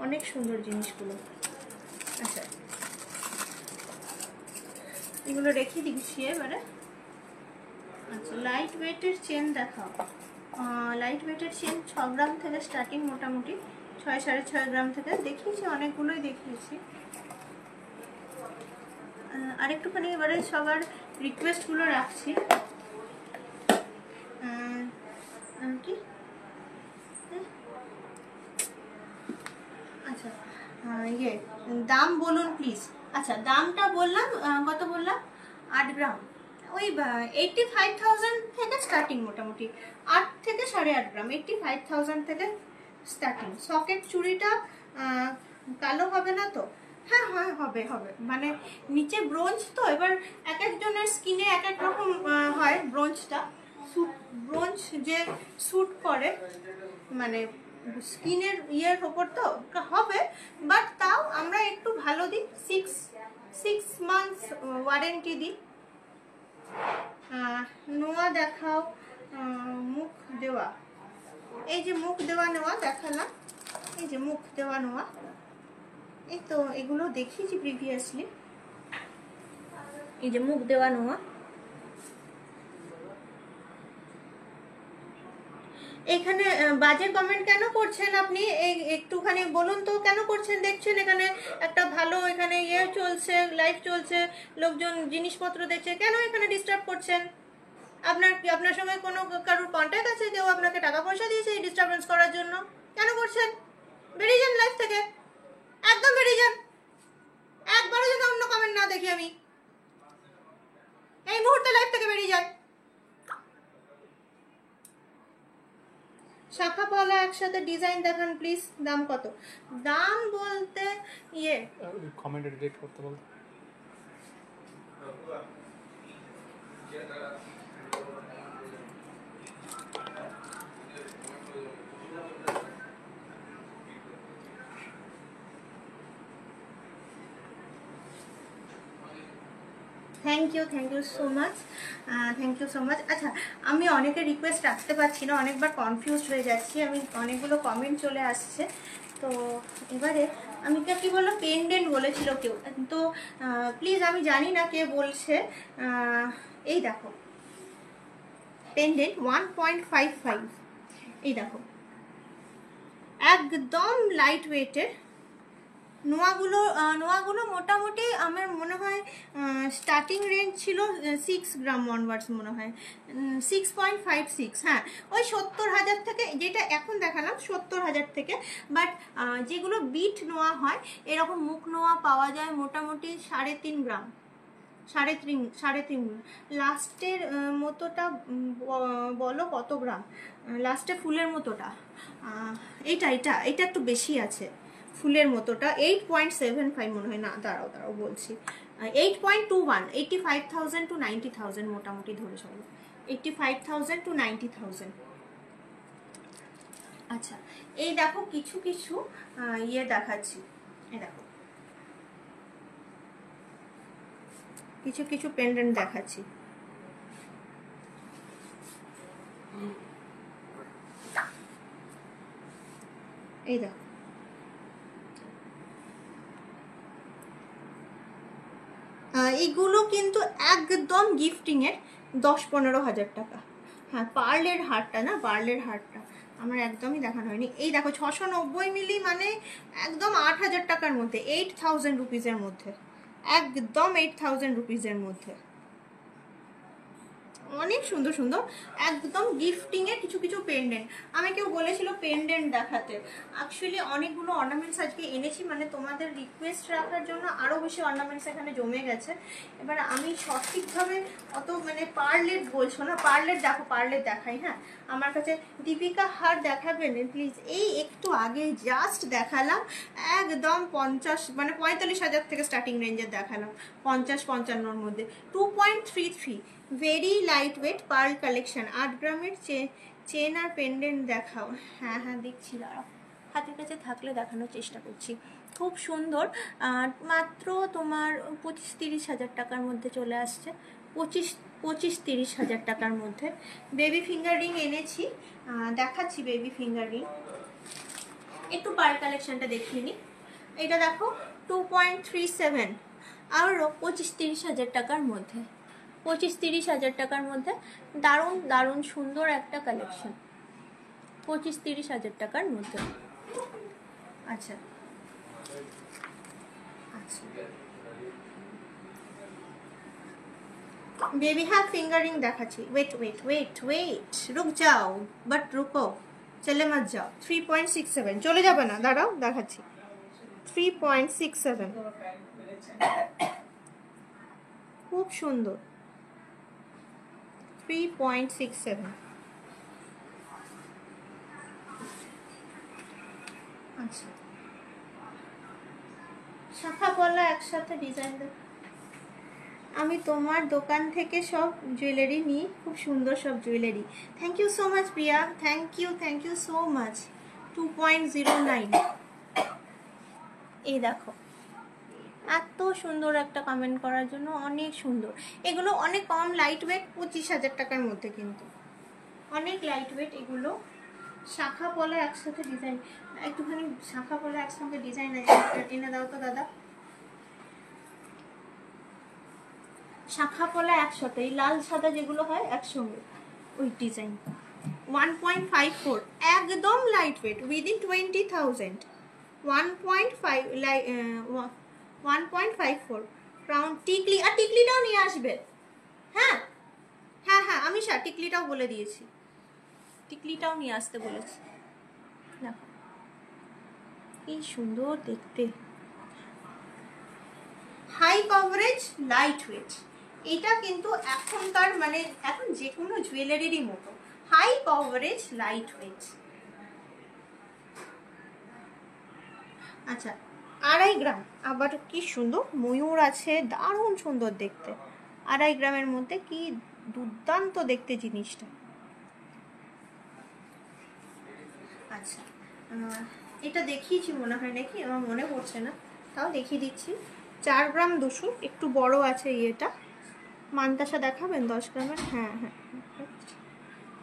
অনেক সুন্দর জিনিসগুলো। আচ্ছা, এগুলো রেখে দিচ্ছি এবারে। আচ্ছা, লাইট ওয়েটের চেন দেখাও। লাইট ওয়েটের চেন 6 গ্রাম থেকে স্টার্টিং, মোটামুটি 6-6.5 গ্রাম থেকে দেখিয়েছি, অনেকগুলোই দেখিয়েছি। আরেকটুখানি এবারে সবার রিকোয়েস্টগুলো রাখছি। কি আচ্ছা, দাম বলুন প্লিজ। আচ্ছা, দামটা বললাম, কত বললাম, 8 গ্রাম, ওই 85,000 থেকে স্টার্টিং, মোটামুটি 8 থেকে 8.5 গ্রাম, 85,000 থেকে স্টার্টিং। সকেট চুড়িটা কালো হবে না তো? হ্যাঁ হ্যাঁ, হবে হবে, মানে নিচে ব্রোঞ্জ তো, এবার এক একজনের স্কিনে এক এক রকম হয় ব্রোঞ্জটা। ব্রোঞ্জ যে স্যুট করে, মানে স্কিনের ওপর তো হবে, বাট তাও আমরা একটু ভালো দিই, 6 মান্থস ওয়ারেন্টি দিই। নোয়া দেখাও, মুখ দেওয়া, এই যে মুখ দেওয়া নোয়া দেখালাম, এই যে মুখ দেওয়া নোয়া, এই তো এগুলো দেখিয়েছি প্রিভিয়াসলি। এই যে মুখ দেওয়া নোয়া, এখানে বাজে কমেন্ট কেন করছেন আপনি? একটুখানি বলুন তো কেন করছেন? দেখছেন এখানে একটা ভালো, এখানে চলছে, লাইভ চলছে, লোকজন জিনিসপত্র দেখছে, কেন এখানে ডিস্টার্ব করছেন? আপনার সঙ্গে কোনো কারোর কন্ট্যাক্ট আছে? কেউ আপনাকে টাকা পয়সা দিয়েছে এই ডিস্টারবেন্স করার জন্য? কেন করছেন? বেরিয়ে যান লাইভ থেকে, একদম বেরিয়ে যান। একবারও যেন অন্য কমেন্ট না দেখি আমি, এই মুহূর্তে লাইভ থেকে বেরিয়ে যান। শাখা পলা একসাথে ডিজাইন দেখান প্লিজ। দাম কত? দাম বলতে কমেন্ট রিলেট করতে বলতে। Thank you so much, thank you so much. আচ্ছা, আমি অনেকের রিকোয়েস্ট রাখতে পারছি না, অনেকবার কনফিউজ হয়ে যাচ্ছি আমি, অনেকগুলো কমেন্ট চলে আসছে। তো এবারে আমি কি বললো, পেন্ডেন্ট বলেছিল কেউ, তো প্লিজ আমি জানি না কে বলছে। এই দেখো পেন্ডেন্ট 1.55, এই দেখো একদম লাইট ওয়েটের নোয়াগুলো মোটামুটি আমার মনে হয় স্টার্টিং রেঞ্জ ছিল 6 গ্রাম অনওয়ার্ডস, মনে হয় 6.56। হ্যাঁ, ওই 70,000 থেকে, যেটা এখন দেখালাম 70,000 থেকে। বাট যেগুলো বিট নোয়া হয়, এরকম মুখ নোয়া পাওয়া যায় মোটামুটি 3.5 গ্রাম, 3.5 গ্রাম। লাস্টের মতোটা বলো কত গ্রাম? লাস্টে ফুলের মতোটা এটা একটু বেশি আছে। ফুলের মতোটা 8.75 মনে হয়, না দাঁড়াও বলছি, 8.21, 85,000 to 90,000 মোটামুটি ধরে চলো, 85,000 to 90,000। আচ্ছা, এই দেখো কিছু কিছু ইয়ে দেখাচ্ছি, এই দেখো কিছু কিছু পেন্ডেন্ট দেখাচ্ছি। এই দেখো এইগুলো কিন্তু একদম গিফটিং এর 10-15 হাজার টাকা। হ্যাঁ, পার্লের হারটা না, পার্লের হারটা আমার একদমই দেখানো হয়নি। এই দেখো 690 মিলি, মানে একদম 8,000 টাকার মধ্যে, 8,000 রুপিজের মধ্যে, একদম 8,000 রুপিজের মধ্যে। অনেক সুন্দর সুন্দর একদম গিফটিং এর কিছু কিছু পেন্ডেন্ট। আমি কেউ বলেছিল পেন্ডেন্ট দেখাতে, অ্যাকচুয়ালি অনেকগুলো অর্নামেন্টস আজকে এনেছি, মানে তোমাদের রিকোয়েস্ট রাখার জন্য আরো বেশি অর্নামেন্টস এখানে জমে গেছে। এবার আমি সঠিকভাবে অত, মানে পার্লেট বলছো না, পার্লেট দেখো, পার্লেট দেখাই। হ্যাঁ, আমার কাছে দীপিকা হার দেখাবেন প্লিজ। এই একটু আগে জাস্ট দেখালাম, একদম 50, মানে 45,000 থেকে স্টার্টিং রেঞ্জের দেখালাম, 50-55-র মধ্যে। 2.33 very light weight pearl collection, 8 গ্রামের চেন আর পেন্ডেন্ট দেখাও। হ্যাঁ দেখছি, দাঁড়াও, হাতের কাছে থাকলে দেখানোর চেষ্টা করছি। খুব সুন্দর, মাত্র তোমার 25-30 হাজার টাকার মধ্যে চলে আসছে, 25-30 হাজার টাকার মধ্যে। বেবি ফিঙ্গার রিং এনেছি, দেখাচ্ছি বেবি ফিঙ্গার রিং। একটু পার্ল কালেকশনটা দেখিয়ে নিই। এটা দেখো 2.37, আরও 25-30 হাজার টাকার মধ্যে, 25-30 হাজার টাকার মধ্যে দারুণ দারুণ সুন্দর একটা কালেকশন, 25-30 হাজার টাকার মধ্যে। আচ্ছা আচ্ছা, বেবি হ্যাঁ ফিঙ্গারিং দেখাচ্ছি। ওয়েট রুক যাও, বাট রুকো, চলে মত যাও। 3.67, চলে যাবে না, দাঁড়াও দেখাচ্ছি। 3.67 খুব সুন্দর, 3.67। আচ্ছা, শাখা পলা একসাথে ডিজাইন। আমি তোমার দোকান থেকে সব জুয়েলারি নিই, খুব সুন্দর সব jewellery. Thank you so much Priya, thank you so much. 2.09, এই দেখো এত সুন্দর একটা কমেন্ট করার জন্য, অনেক সুন্দর। এগুলো অনেক কম লাইট ওয়েট, 25,000 টাকার মধ্যে, কিন্তু অনেক লাইট ওয়েট এগুলো। শাখা পলা একসাথে ডিজাইন, একটুখানি শাখা পলা একসঙ্গে ডিজাইন এনে দাও তো দাদা। শাখা পলা একসাথে, এই লাল সাদা যেগুলো হয় একসঙ্গে, ওই ডিজাইন। 1.54, একদম লাইট ওয়েট, উইদিন 20,000। 1.54 রাউন্ড টিকলি, আর টিকলিটাও নিয়ে আসবে। হ্যাঁ, আমি টিকলিটাও বলে দিয়েছি, টিকলিটাও নিয়ে আসতে বলেছি। দেখো কি সুন্দর দেখতে, হাই কভারেজ লাইট ওয়েট। এটা কিন্তু এখনকার, মানে এখন যে কোনো জুয়েলারিরই মতো, হাই কভারেজ লাইট ওয়েট। আচ্ছা, 2.5 গ্রাম, আবার কি সুন্দর ময়ূর আছে, দারুণ সুন্দর দেখতে। 2.5 গ্রামের মধ্যে কি দুর্দান্ত দেখতে জিনিসটা। আচ্ছা, এটা দেখিয়েছি মনে হয় নাকি, আমার মনে পড়ছে না, তাও দেখিয়ে দিচ্ছি। 4 গ্রাম 200, একটু বড় আছে ইয়েটা। মানতাসা দেখাবেন 10 গ্রামের? হ্যাঁ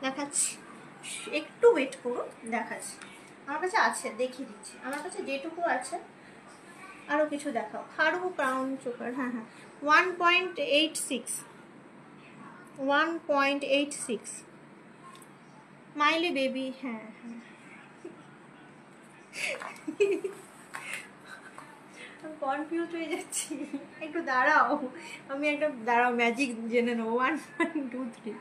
দেখাচ্ছি, একটু ওয়েট করুন, দেখাচ্ছি। আমার কাছে আছে, দেখিয়ে দিচ্ছি, আমার কাছে যেটুকু আছে। আরও কিছু দেখাও, খাড়ু ক্রাউন চোকার। হ্যাঁ 1.86, মাইলি বেবি, হ্যাঁ হ্যাঁ কনফিউজ হয়ে যাচ্ছি, একটু দাঁড়াও, আমি একটা দাঁড়াও ম্যাজিক জেনে নেবো। 1 1 2 3,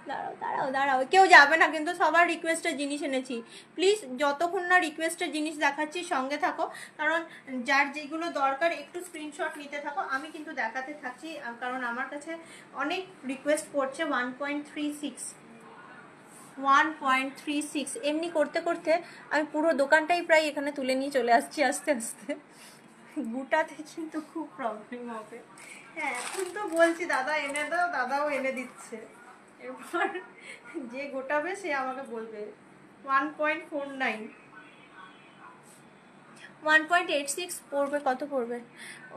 দাঁড়াও দাঁড়াও দাঁড়াও, কেউ যাবে না কিন্তু, সবার রিকোয়েস্টের জিনিস এনেছি। প্লিজ যতক্ষণ না রিকোয়েস্টের জিনিস দেখাচ্ছি সঙ্গে থাকো, কারণ যার যেগুলো দরকার একটু স্ক্রিনশট নিতে থাকো, আমি কিন্তু দেখাতে থাকছি, কারণ আমার কাছে অনেক রিকোয়েস্ট পড়ছে। 1.36 এমনি করতে করতে আমি পুরো দোকানটাই প্রায় এখানে তুলে নিয়ে চলে আসছি আস্তে আস্তে। গোটাতে কিন্তু খুব প্রবলেম হবে। হ্যাঁ এখন তো বলছি দাদা এনে দাও, দাদাও এনে দিচ্ছে, এবার যে গোটাবে সে আমাকে বলবে। 1.49, 1.86 পড়বে, কত পড়বে?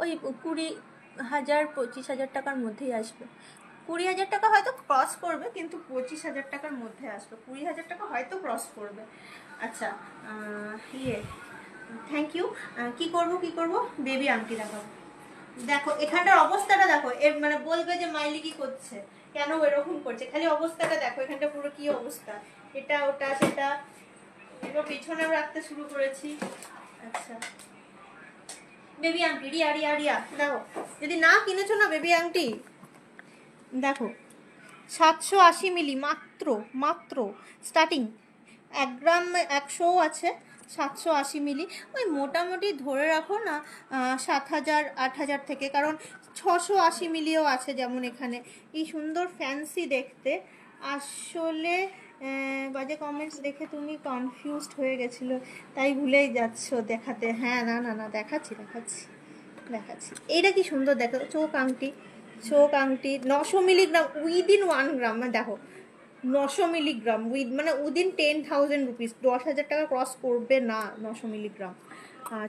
ওই 20,000 25,000 টাকার মধ্যেই আসবে। 20,000 টাকা হয়তো ক্রস করবে, কিন্তু 25,000 টাকার মধ্যে আসবে। 20,000 টাকা হয়তো ক্রস করবে। আচ্ছা থ্যাংক ইউ। কি করব বেবি আংটি দেখাবো। দেখো এখানটার অবস্থাটা দেখো, মানে বলবে যে মাইলি কি করছে, কেন এরকম করছে, খালি অবস্থাটা দেখো এখানটা পুরো কি অবস্থা, এটা ওটা সেটা, এবার পিছনেও রাখতে শুরু করেছি। আচ্ছা বেবি আংটি, রিয়া রিয়া রিয়া দেখো, যদি না কিনেছো না বেবি আংটি, দেখো 780 মিলি মাত্র, মাত্র স্টার্টিং 1 গ্রাম 100 আছে, 780 মিলি, ওই মোটামুটি ধরে রাখো না 7,000 8,000 থেকে, কারণ 680 মিলিও আছে, যেমন এখানে এই সুন্দর ফ্যান্সি দেখতে। আসলে বাজে কমেন্টস দেখে তুমি কনফিউজড হয়ে গেছিলো, তাই ভুলেই যাচ্ছ দেখাতে। হ্যাঁ না না না, দেখাচ্ছি দেখাচ্ছি দেখাচ্ছি। এইটা কি সুন্দর দেখো, চোখ আংটি, চোখ আংটি 900 মিলিগ্রাম উইদিন 1 গ্রাম, দেখো 900 মিলিগ্রাম মানে উইদিন 10,000 রুপিস, 10,000 টাকা ক্রস করবে না 900 মিলিগ্রাম।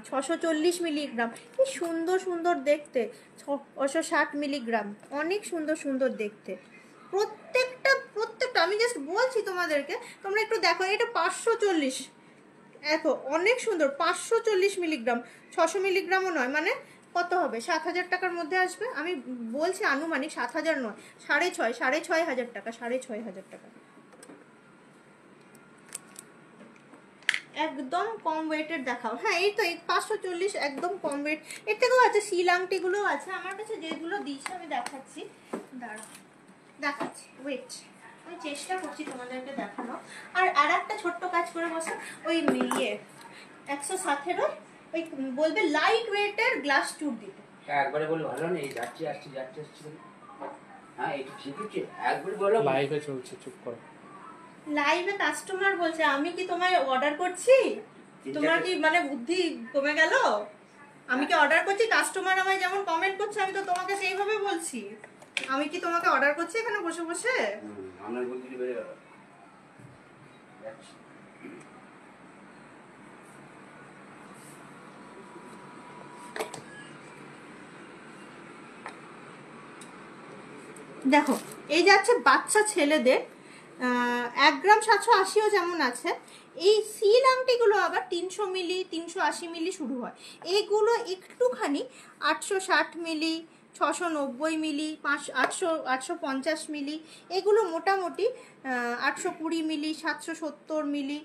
640 মিলিগ্রাম, কি সুন্দর সুন্দর দেখতে। 660 মিলিগ্রাম, অনেক সুন্দর সুন্দর দেখতে। প্রত্যেকটা আমি জাস্ট বলছি তোমাদেরকে, তোমরা একটু দেখো। এটা 540, দেখো অনেক সুন্দর, 540 মিলিগ্রাম, 600 মিলিগ্রামও নয়, মানে কত হবে? 7,000 টাকার মধ্যে আসবে। আমি বলছি আনুমানিক, 7,000 নয়, 6,500 টাকা, 6,500 টাকা। একদম কম ওয়েটের দেখাও। হ্যাঁ এই তো 540, একদম কম ওয়েট। এর থেকেও আছে, শিল আংটিগুলোও আছে আমার কাছে, যেগুলো দিয়েছে আমি দেখাচ্ছি, দাঁড়াও দেখাচ্ছি, ওয়েট, আমি চেষ্টা করছি তোমাদেরকে দেখানো। আর একটা ছোট্ট কাজ করে বসো, ওই 107-এরও ওই বলবে লাইট ওয়েটের গ্লাস চুর দিতে। একবারে বলে ভালো নেই, যাচ্ছি আসছি যাচ্ছি আসছি। হ্যাঁ এটা ঠিক আছে, একবারে বলো। লাইভে চলছে, চুপ করো। লাইভে কাস্টমার বলছে, আমি কি তোমায় অর্ডার করছি? তোমার কি মানে বুদ্ধি কমে গেল? আমি কি অর্ডার করছি? কাস্টমার আমায় যেমন কমেন্ট করছে, আমি তো তোমাকে সেইভাবে বলছি। আমি কি তোমাকে অর্ডার করছি এখানে বসে বসে? আমার বুদ্ধি বেড়ে গেল। দেখো এই যাচ্ছে বাচ্চা ছেলেদের 1 গ্রাম 780ও যেমন আছে। এই সিল আংটিগুলো আবার 300 মিলি 380 মিলি শুরু হয়। এইগুলো একটুখানি 860 মিলি 690 মিলি 850 মিলি, এগুলো মোটামুটি 820 মিলি 770 মিলি,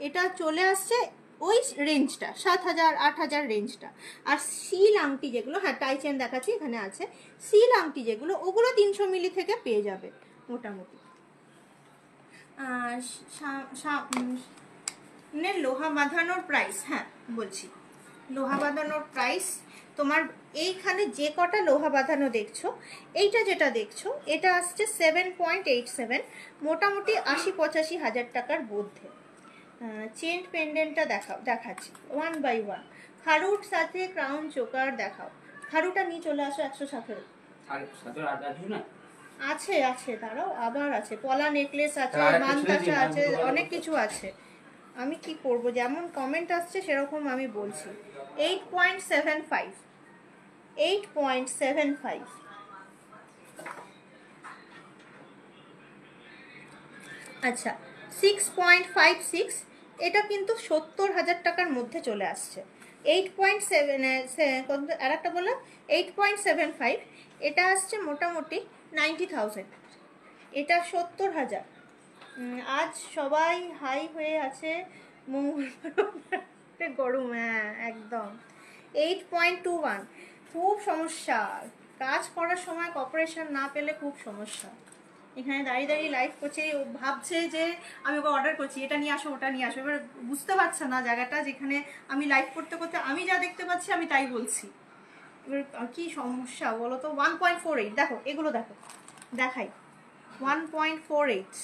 এটা চলে আসছে ওই রেঞ্জটা, 7,000 8,000 রেঞ্জটা। আর সিল আংটি যেগুলো, হ্যাঁ টাই চেন দেখাচ্ছি এখানে আছে, সিল আংটি যেগুলো ওগুলো 300 মিলি থেকে পেয়ে যাবে মোটামুটি। লোহা বাঁধানোর প্রাইস, হ্যাঁ বলছি, লোহা বাঁধানোর প্রাইস তোমার এইখানে যে কটা লোহা বাঁধানো দেখছো, এইটা যেটা দেখছো এটা আসছে 7.87, মোটামুটি 80-85 হাজার টাকার মধ্যে। চেন পেন্ডেন্টটা দেখাচ্ছি 1 বাই 1। খারুর সাথে ক্রাউন চোকার দেখাও। খারুটা নিয়ে চলে আসো 107। আছে আছে, দাঁড়াও আবার আছে, পলা নেকলেস আছে, মানতাসা আছে, অনেক কিছু আছে। আমি কি করব, যেমন কমেন্ট আসছে সেরকম আমি বলছি। 8.75, 8.75। আচ্ছা 6.56, এটা কিন্তু 70,000 টাকার মধ্যে চলে আসছে। 8.7, আর একটা বললাম 8.75, এটা আসছে মোটামুটি 90,000, এটা 70,000। আজ সবাই হাই হয়ে আছে, মঙ্গলবার গরম, হ্যাঁ একদম। 8.21, খুব সমস্যা, কাজ করার সময় কপারেশন না পেলে খুব সমস্যা। এখানে দাঁড়িয়ে দাঁড়িয়ে লাইভ করছে, ও ভাবছে যে আমি ওকে অর্ডার করছি এটা নিয়ে আসো ওটা নিয়ে আসো, এবার বুঝতে পারছে না জায়গাটা যেখানে আমি লাইভ করতে করতে আমি যা দেখতে পাচ্ছি আমি তাই বলছি। এবার কি সমস্যা বলো তো। 1.48, দেখো এগুলো দেখো, দেখাই 1.48,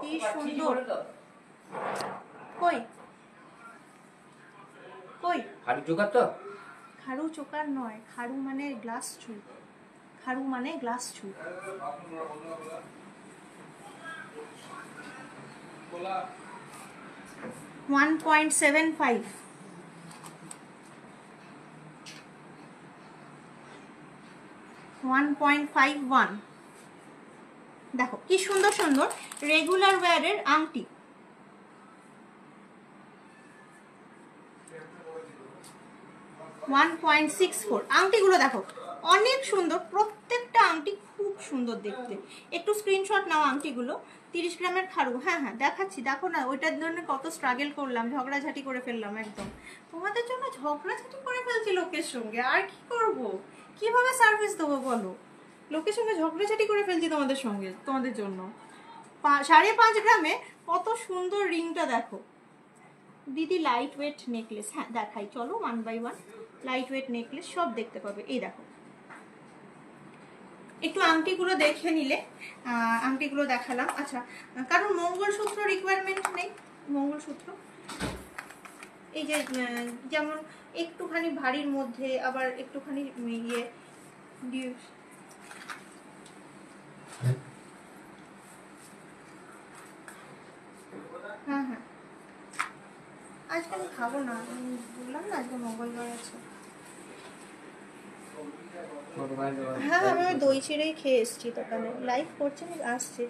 কি সুন্দর। কই কই হাড়ি জোগাড় তো খাড়ু চোকার নয়, খাড়ু মানে গ্লাস চুল, খাড়ু মানে গ্লাস চুল। বলা 1.75, 1.51, দেখো কি সুন্দর সুন্দর রেগুলার ওয়্যারের আংটি। 1.64, আংটিগুলো দেখো অনেক সুন্দর, প্রত্যেকটা আংটি খুব সুন্দর দেখতে। একটু স্ক্রিনশট নাও আংটিগুলো। 30 গ্রামের খাড়ু, হ্যাঁ হ্যাঁ দেখাচ্ছি, দেখো না ওইটার জন্য কত স্ট্রাগল করলাম, ঝগড়াঝাটি করে ফেললাম একদম। তোমাদের জন্য ঝগড়াঝাটি করে ফেলছি লোকের সঙ্গে, আর কি করব, কিভাবে সার্ভিস দেবো বলো। লোকের সঙ্গে ঝগড়াঝাটি করে ফেলছি তোমাদের সঙ্গে, তোমাদের জন্য। 5.5 গ্রামে কত সুন্দর রিংটা দেখো দিদি, লাইট ওয়েট নেকলেস, হ্যাঁ দেখাই চলো 1 বাই 1। লাইট ওয়েট নেকলেস সব দেখতে পাবে, এই দেখো। একটু আংটিগুলো দেখে নিলে, আংটিগুলো দেখালাম। আচ্ছা, কারণ মঙ্গলসূত্র রিকোয়ারমেন্ট নেই, মঙ্গলসূত্র এই যে যেমন একটুখানি ভারীর মধ্যে আবার একটুখানি ইয়ে, হ্যাঁ হ্যাঁ আজকে আমি খাবো না, বললাম না আজকে মঙ্গলবার আছে। হ্যাঁ আমি ওই দই চিড়েই খেয়ে এসেছি দোকানে, লাইভ করছি আসছি।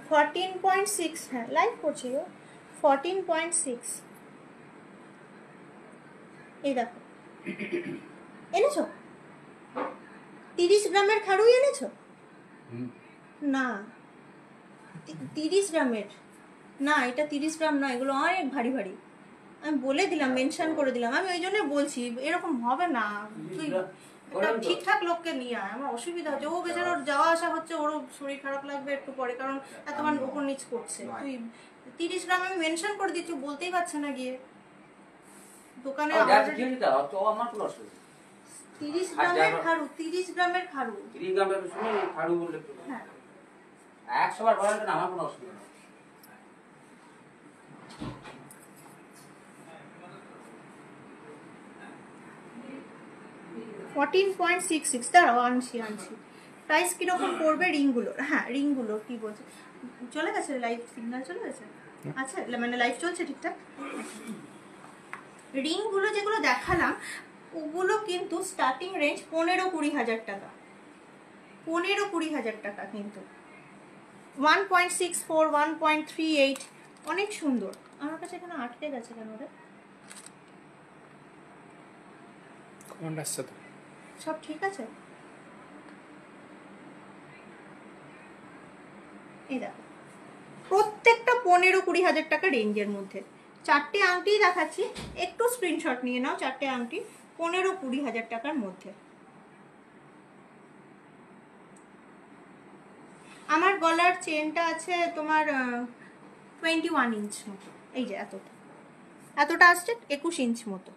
14.6, হ্যাঁ লাইভ করছি গো, 14.6। এই দেখো এনেছো 30 গ্রামের খাড়ুই এনেছো? না 30 গ্রামের না, এটা 30 গ্রাম না, এগুলো অনেক ভারী ভারী। আমি বলে দিলাম, মেনশন করে দিলাম, আমি ওই জন্য বলছি এরকম হবে না। তুই একটা ঠিকঠাক লোককে নিয়ে আয়, আমার অসুবিধা হচ্ছে, ও বেচারা ওর যাওয়া আসা হচ্ছে, ওরও শরীর খারাপ লাগবে একটু পরে, কারণ এতবার উপর নিচ করছে। তুই 30 গ্রাম আমি মেনশন করে দিচ্ছি, বলতেই পারছে না গিয়ে দোকানে। 30 গ্রামের খাড়ু, 30 গ্রামের খাড়ু, 30 গ্রামের শুনে খাড়ু বললে হ্যাঁ 100 বার বলার জন্য আমার কোনো অসুবিধা নেই। 14.66, দাঁড়াও আনছি। প্রাইস কিরকম পড়বে রিংগুলোর? হ্যাঁ রিংগুলো কি বলছে, চলে গেছে লাইভ সিগন্যাল চলে গেছে? আচ্ছা মানে লাইভ চলছে ঠিকঠাক। রিংগুলো যেগুলো দেখালাম ওগুলো কিন্তু স্টার্টিং রেঞ্জ 15-20 হাজার টাকা, 15-20 হাজার টাকা কিন্তু। 1.64, 1.38, অনেক সুন্দর। আমার কাছে এখানে আটকে গেছে কেন রে? কমেন্ট আসছে তো, সব ঠিক আছে? এই দেখো প্রত্যেকটা 15-20 হাজার টাকা রেঞ্জের মধ্যে। 4টে আংটি দেখাচ্ছি, একটু স্ক্রিনশট নিয়ে নাও। 4টে আংটি 15-20 হাজার টাকার মধ্যে। আমার গলার চেনটা আছে তোমার 21 ইঞ্চ মতো, এই যে এতটা আসছে, 21 ইঞ্চ মতো।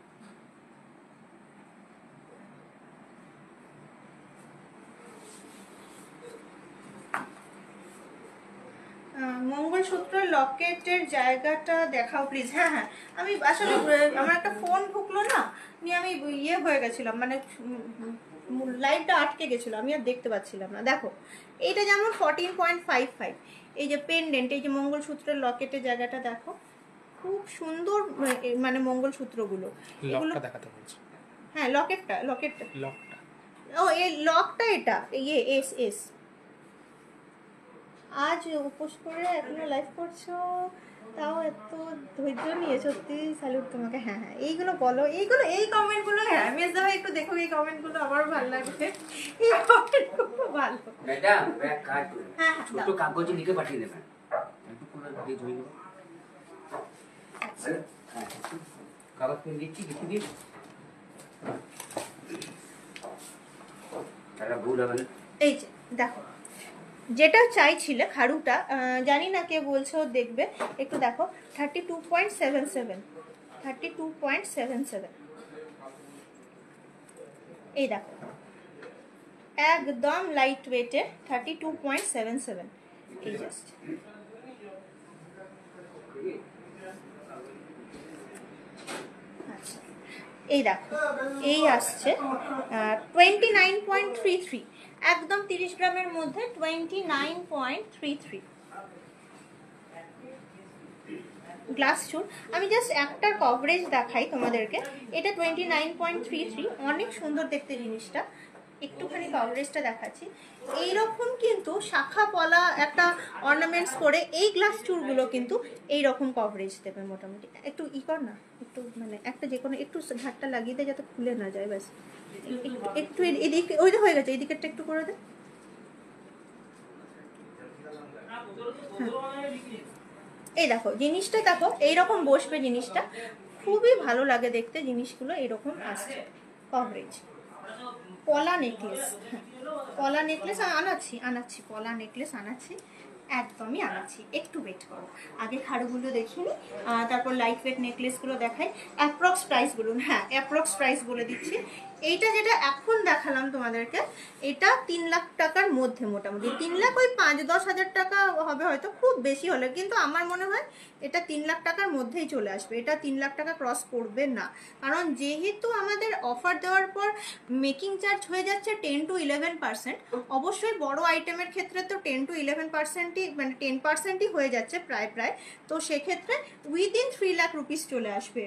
মঙ্গলসূত্রের লকেটের জায়গাটা দেখাও প্লিজ। হ্যাঁ হ্যাঁ আমি আসলে আমার একটা ফোন ঢুকলো না, নিয়ে আমি ইয়ে হয়ে গেছিলাম, মানে লাইভটা আটকে গেছিলো, আমি আর দেখতে পাচ্ছিলাম না। দেখো এইটা যেমন 14.55, এই যে পেন্ডেন্ট, এই যে মঙ্গলসূত্রের লকেটের জায়গাটা দেখো, খুব সুন্দর মানে মঙ্গলসূত্রগুলো এগুলো দেখাতে বলছে। হ্যাঁ লকেটটা লকটা, ও এই লকটা, এটা ইয়ে এস। আজ উপোস করে এখনো লাইভ করছো, তাও এত ধৈর্য নিয়ে, সত্যি স্যালুট তোমাকে। হ্যাঁ হ্যাঁ, এইগুলো বলো, এইগুলো এই কমেন্টগুলো, হ্যাঁ মেজদা ভাই একটু দেখো এই কমেন্টগুলো, আমারও ভালো লাগবে এই কমেন্টগুলো ভালো। ম্যাডাম এক কাজ করুন, হ্যাঁ ছোট কাগজে লিখে পাঠিয়ে দেবেন, একটু করে দিয়ে ধরে নেবো। হ্যাঁ কাগজ পেন দিচ্ছি, লিখে দিন, তারা ভুল হবে না। এই যে দেখো, যেটা চাইছিলে খাড়ুটা, জানি না কে বলছো দেখবে, একটু দেখো 32.77, 32.77, এই দেখো একদম লাইট ওয়েটের 32.77, এই জাস্ট। আচ্ছা এই দেখো, এই আসছে 29.33, একদম 30 গ্রামের মধ্যে 29.33 গ্লাস চুল। আমি জাস্ট একটা কভারেজ দেখাই তোমাদেরকে, এটা 29.33, অনেক সুন্দর দেখতে জিনিসটা। একটুখানি কভারেজটা দেখাচ্ছি, এইরকম কিন্তু শাখা পলা একটা অর্নামেন্টস করে এই গ্লাস চুলগুলো কিন্তু এইরকম কভারেজ দেবে মোটামুটি। একটু ই কর না, একটু মানে একটা যে কোনো একটু ঘাটটা লাগিয়ে দেয় যাতে খুলে না যায়, ব্যাস একটু এদিকে, ওইটা হয়ে গেছে, এই দিকেরটা একটু করে দে। এই দেখো জিনিসটা, দেখো এইরকম বসবে জিনিসটা, খুবই ভালো লাগে দেখতে জিনিসগুলো, এইরকম আসছে কভারেজ। পলা নেকলেস, পলা নেকলেস আনাচ্ছি পলা নেকলেস আনাচ্ছি, একদমই আনাচ্ছি। একটু ওয়েট করো, আগে খাড়ুগুলো দেখিনি, তারপর লাইট ওয়েট নেকলেসগুলো দেখাই। অ্যাপ্রক্স প্রাইস বলুন, হ্যাঁ অ্যাপ্রক্স প্রাইস বলে দিচ্ছি। এইটা যেটা এখন দেখালাম তোমাদেরকে, এটা 3 লাখ টাকার মধ্যে, মোটামুটি 3 লাখ ওই 5-10 হাজার টাকা হবে হয়তো, খুব বেশি হলে, কিন্তু আমার মনে হয় এটা 3 লাখ টাকার মধ্যেই চলে আসবে, এটা 3 লাখ টাকা ক্রস করবে না। কারণ যেহেতু আমাদের অফার দেওয়ার পর মেকিং চার্জ হয়ে যাচ্ছে 10 to 11%, অবশ্যই বড় আইটেমের ক্ষেত্রে তো 10 to 11%ই, মানে 10%ই হয়ে যাচ্ছে প্রায়। তো সেক্ষেত্রে উইদিন 3 লাখ রুপিস চলে আসবে,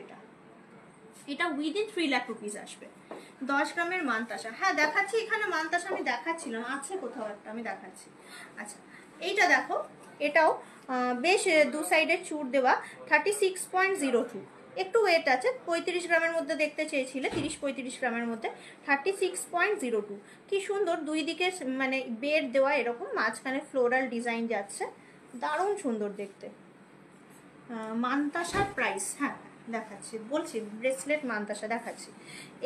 এটা উইদিন 3 লাখ রুপিস আসবে। 10 গ্রামের মানতাসা, হ্যাঁ দেখাচ্ছি, এখানে মানতাসা আমি দেখাচ্ছিলাম, আছে কোথাও একটা, আমি দেখাচ্ছি। আচ্ছা এইটা দেখো, এটাও বেশ দু সাইডের চূড় দেওয়া, 36.02, একটু ওয়েট আছে, 35 গ্রামের মধ্যে দেখতে চেয়েছিলে, 30-35 গ্রামের মধ্যে, 36.02। কি সুন্দর দুই দিকে মানে বেড দেওয়া, এরকম মাঝখানে ফ্লোরাল ডিজাইন যাচ্ছে, দারুণ সুন্দর দেখতে। মানতাসার প্রাইস, হ্যাঁ দেখাচ্ছি, বলছি ব্রেসলেট মানতাসা দেখাচ্ছি,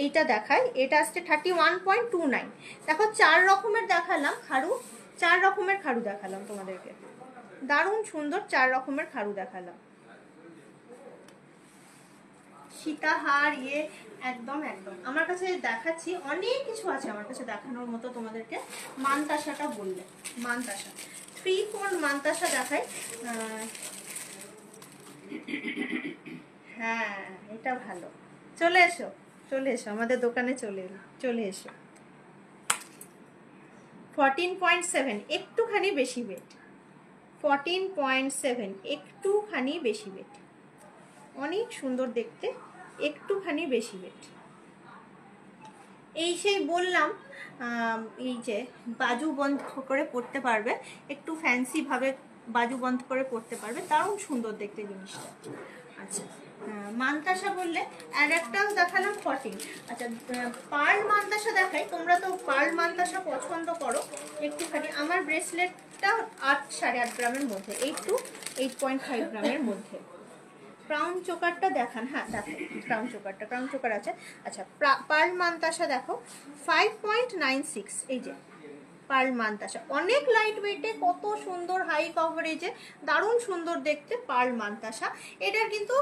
এইটা দেখাই, এটা আসছে 31.29। দেখো 4 রকমের দেখালাম খাড়ু, 4 রকমের খাড়ু দেখালাম তোমাদেরকে, দারুণ সুন্দর 4 রকমের খাড়ু দেখালাম। সীতাহার একদম আমার কাছে দেখাচ্ছি, অনেক কিছু আছে আমার কাছে দেখানোর মতো তোমাদেরকে। মানতাসাটা বললে, মানতাসা 3-4 মানতাসা দেখাই। হ্যাঁ এটা ভালো, চলে এসো আমাদের দোকানে, চলে এসো। 14.7, একটুখানি বেশি ওয়েট, 14.7 একটুখানি বেশি ওয়েট, অনেক সুন্দর দেখতে, একটুখানি বেশি ওয়েট। এই সেই বললাম, এই যে বাজু বন্ধ করে পড়তে পারবে, একটু ফ্যান্সি ভাবে বাজু বন্ধ করে পড়তে পারবে, দারুণ সুন্দর দেখতে জিনিসটা। আচ্ছা মানতাসা বললে, আর একটাও দেখালাম 14। আচ্ছা পার্ল মানতাসা দেখাই, তোমরা তো পার্ল মানতাসা পছন্দ করো একটুখানি। আমার ব্রেসলেটটা 8-8.5 গ্রামের মধ্যে, 8 to 8.5 গ্রামের মধ্যে। ক্রাউন চোকারটা দেখান, হ্যাঁ দেখো ক্রাউন চোকার আছে। আচ্ছা পার্ল মানতাসা দেখো 5.96, এই যে পার্ল মানতাসা, অনেক লাইট ওয়েটে, কত সুন্দর হাই কভারেজে, দারুণ সুন্দর দেখতে পার্ল মানতাসা। এটার কিন্তু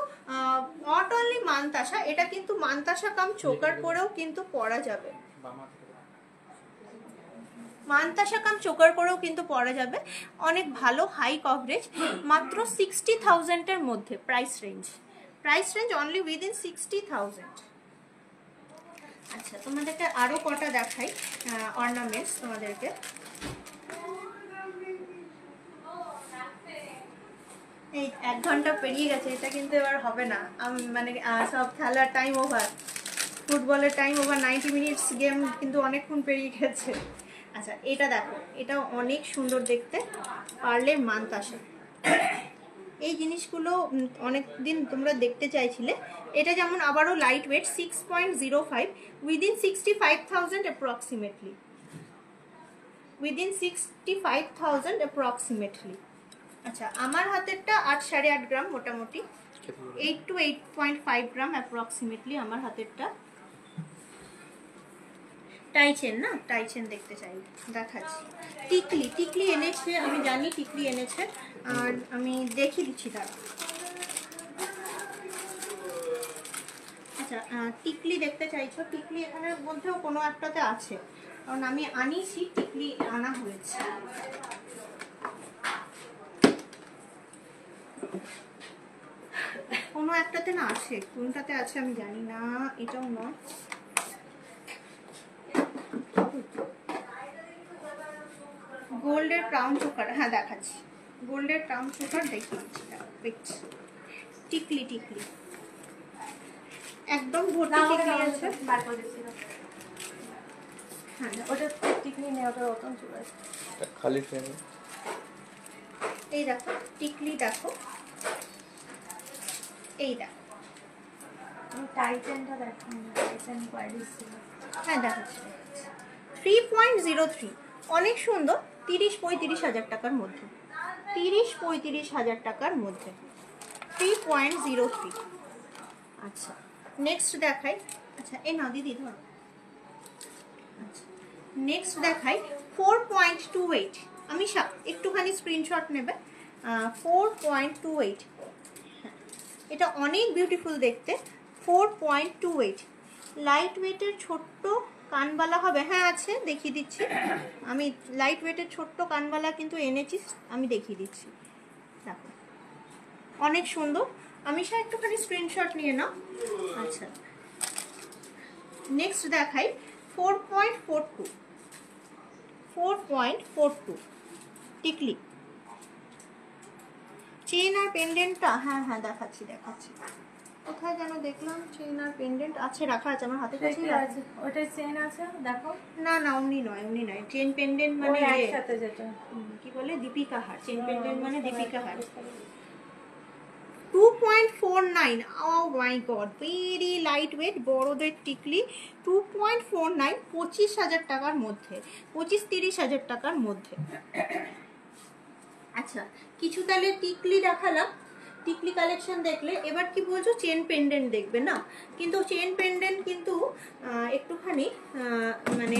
নট অনলি মানতাসা, এটা কিন্তু মানতাসা কাম চোকার পরেও কিন্তু পরা যাবে, মানতাসা কাম চোকার পরেও কিন্তু পরা যাবে, অনেক ভালো হাই কভারেজ, মাত্র 60,000 এর মধ্যে প্রাইস রেঞ্জ অনলি উইদিন 60,000। আচ্ছা তোমাদেরকে আরো কটা দেখাই অর্নামেন্টস তোমাদেরকে। এই 1 ঘন্টা পেরিয়ে গেছে, এটা কিন্তু এবার হবে না, মানে সব খেলার টাইম ওভার, ফুটবলের টাইম ওভার, 90 মিনিটস গেম কিন্তু অনেকক্ষণ পেরিয়ে গেছে। আচ্ছা এটা দেখো, এটা অনেক সুন্দর দেখতে, পার্লের মানতাসা, এই জিনিসগুলো অনেক দিন তোমরা দেখতে চাইছিলে। এটা যেমন আবারও light weight 6.05 within 65,000 approximately, within 65,000 approximately. আচ্ছা আমার হাতেরটা 8.5 গ্রাম মোটামুটি, 8 to 8.5 গ্রাম অ্যাপ্রক্সিমেটলি আমার হাতেরটা। টাইচেন না, টাইচেন দেখতে চাই, দেখাচ্ছি। টিকলি, টিকলি এনেছে, আমি জানি টিকলি এনেছে, আর আমি দেখিয়ে দিচ্ছি তারা। আচ্ছা টিকলি দেখতে চাইছো, টিকলি এখানের মধ্যেও কোনো একটাতে আছে, কারণ আমি আনিছি, টিকলি আনা হয়েছে। কোনো একটাতে না আছে, কোনটাতে আছে আমি জানি না, এটাও নয়। গোল্ডের ক্রাউন চোকার, হ্যাঁ দেখাচ্ছি, গোল্ডের ক্রাউন চোকার দেখিয়ে দিচ্ছি। টিকলি, টিকলি একদম ভর্তি টিকলি আছে। হ্যাঁ ওটা টিকলি নেই, ওটা রতন চলে আসে খালি ফ্রেম। এই দেখো টিকলি, দেখো এই দেখো, টাইটেনটা দেখো, টাইটেন কোয়ালিটি ছিল। হ্যাঁ দেখাচ্ছি 3.03, অনেক সুন্দর। 30-35 হাজার টাকার মধ্যে, 30-35 হাজার টাকার মধ্যে 3.03। আচ্ছা নেক্সট দেখাই। আচ্ছা এ না দিদি ধরো। আচ্ছা নেক্সট দেখাই 4.28, আমি একটুখানি স্ক্রিনশট নেবে। 4.28, এটা অনেক বিউটিফুল দেখতে। 4.28 লাইট ওয়েটের ছোট্ট কানবালা হবে, হ্যাঁ আছে, দেখিয়ে দিচ্ছি। আমি লাইট ওয়েটের ছোট্ট কানবালা কিন্তু এনেছি, আমি দেখিয়ে দিচ্ছি, দেখো অনেক সুন্দর। আমি একটুখানি স্ক্রিনশট নিয়ে নাও। আচ্ছা নেক্সট দেখাই 4.42, 4.42 টিকলি। চেন আর পেন্ডেন্টটা, হ্যাঁ হ্যাঁ দেখাচ্ছি, দেখাচ্ছি। কোথায় যেন দেখলাম চেন আর পেন্ডেন্ট আছে, রাখা আছে আমার হাতের কাছেই আছে। ওটাই চেন আছে দেখো। না না অমনি নয়, অমনি নয়। চেন পেন্ডেন্ট মানে একসাথে যেটা কি বলে, দীপিকা হার। চেন পেন্ডেন্ট মানে দীপিকা হার। 2.49, ও মাই গড, ভেরি লাইট ওয়েট, বড়দের টিকলি। 2.49, 25,000 টাকার মধ্যে, 25-30 হাজার টাকার মধ্যে। আচ্ছা কিছু তাহলে টিকলি দেখালাম, টিকলি কালেকশন দেখলে। এবার কি বলছো, চেন পেন্ডেন্ট দেখবে না? কিন্তু চেন পেন্ডেন্ট কিন্তু একটুখানি মানে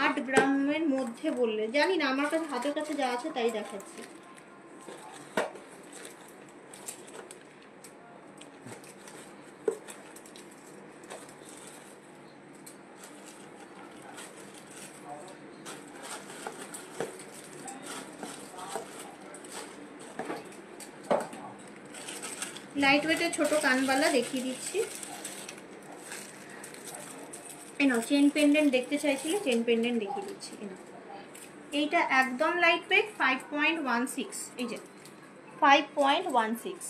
8 গ্রামের মধ্যে বললে, জানি না, আমার কাছে হাতের কাছে যা আছে তাই দেখাচ্ছি। লাইট ওয়েটের ছোট কানবালা দেখিয়ে দিচ্ছি। এনাও চেন পেন্ডেন্ট দেখতে চাইছিলে, চেন পেন্ডেন্ট দেখিয়ে দিচ্ছি। এনাও এইটা একদম লাইট ওয়েট, 5.16, এই যে 5.16,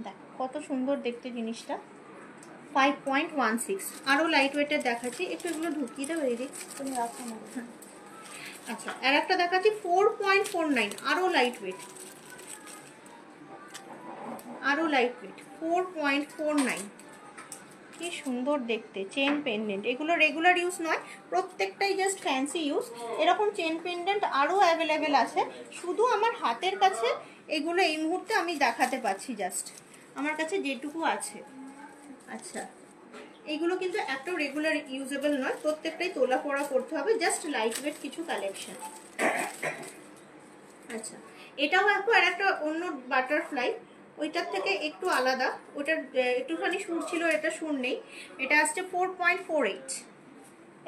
দেখো কত সুন্দর দেখতে জিনিসটা। 5.16 আরও লাইট ওয়েটের দেখাচ্ছি, একটু এগুলো ঢুকিয়ে দেবো এই দিক, তুমি রাখো না। আচ্ছা আর একটা দেখাচ্ছি 4.49, আরও লাইট ওয়েট, আরও লাইট ওয়েট 4.49, কি সুন্দর দেখতে চেন পেন্ডেন্ট। এগুলো রেগুলার ইউজ নয়, প্রত্যেকটাই জাস্ট ফ্যান্সি ইউজ। এরকম চেন পেন্ডেন্ট আরও অ্যাভেলেবেল আছে, শুধু আমার হাতের কাছে এগুলো এই মুহূর্তে আমি দেখাতে পাচ্ছি, জাস্ট আমার কাছে যেটুকু আছে। আচ্ছা এইগুলো কিন্তু একটা রেগুলার ইউজেবল নয়, প্রত্যেকটাই তোলা পড়া করতে হবে, জাস্ট লাইট ওয়েট কিছু কালেকশন। আচ্ছা এটাও আর একটা অন্য বাটারফ্লাই, ওইটার থেকে একটু আলাদা, ওটার একটুখানি সুর ছিল, এটা সুর নেই। এটা আসছে 4.48,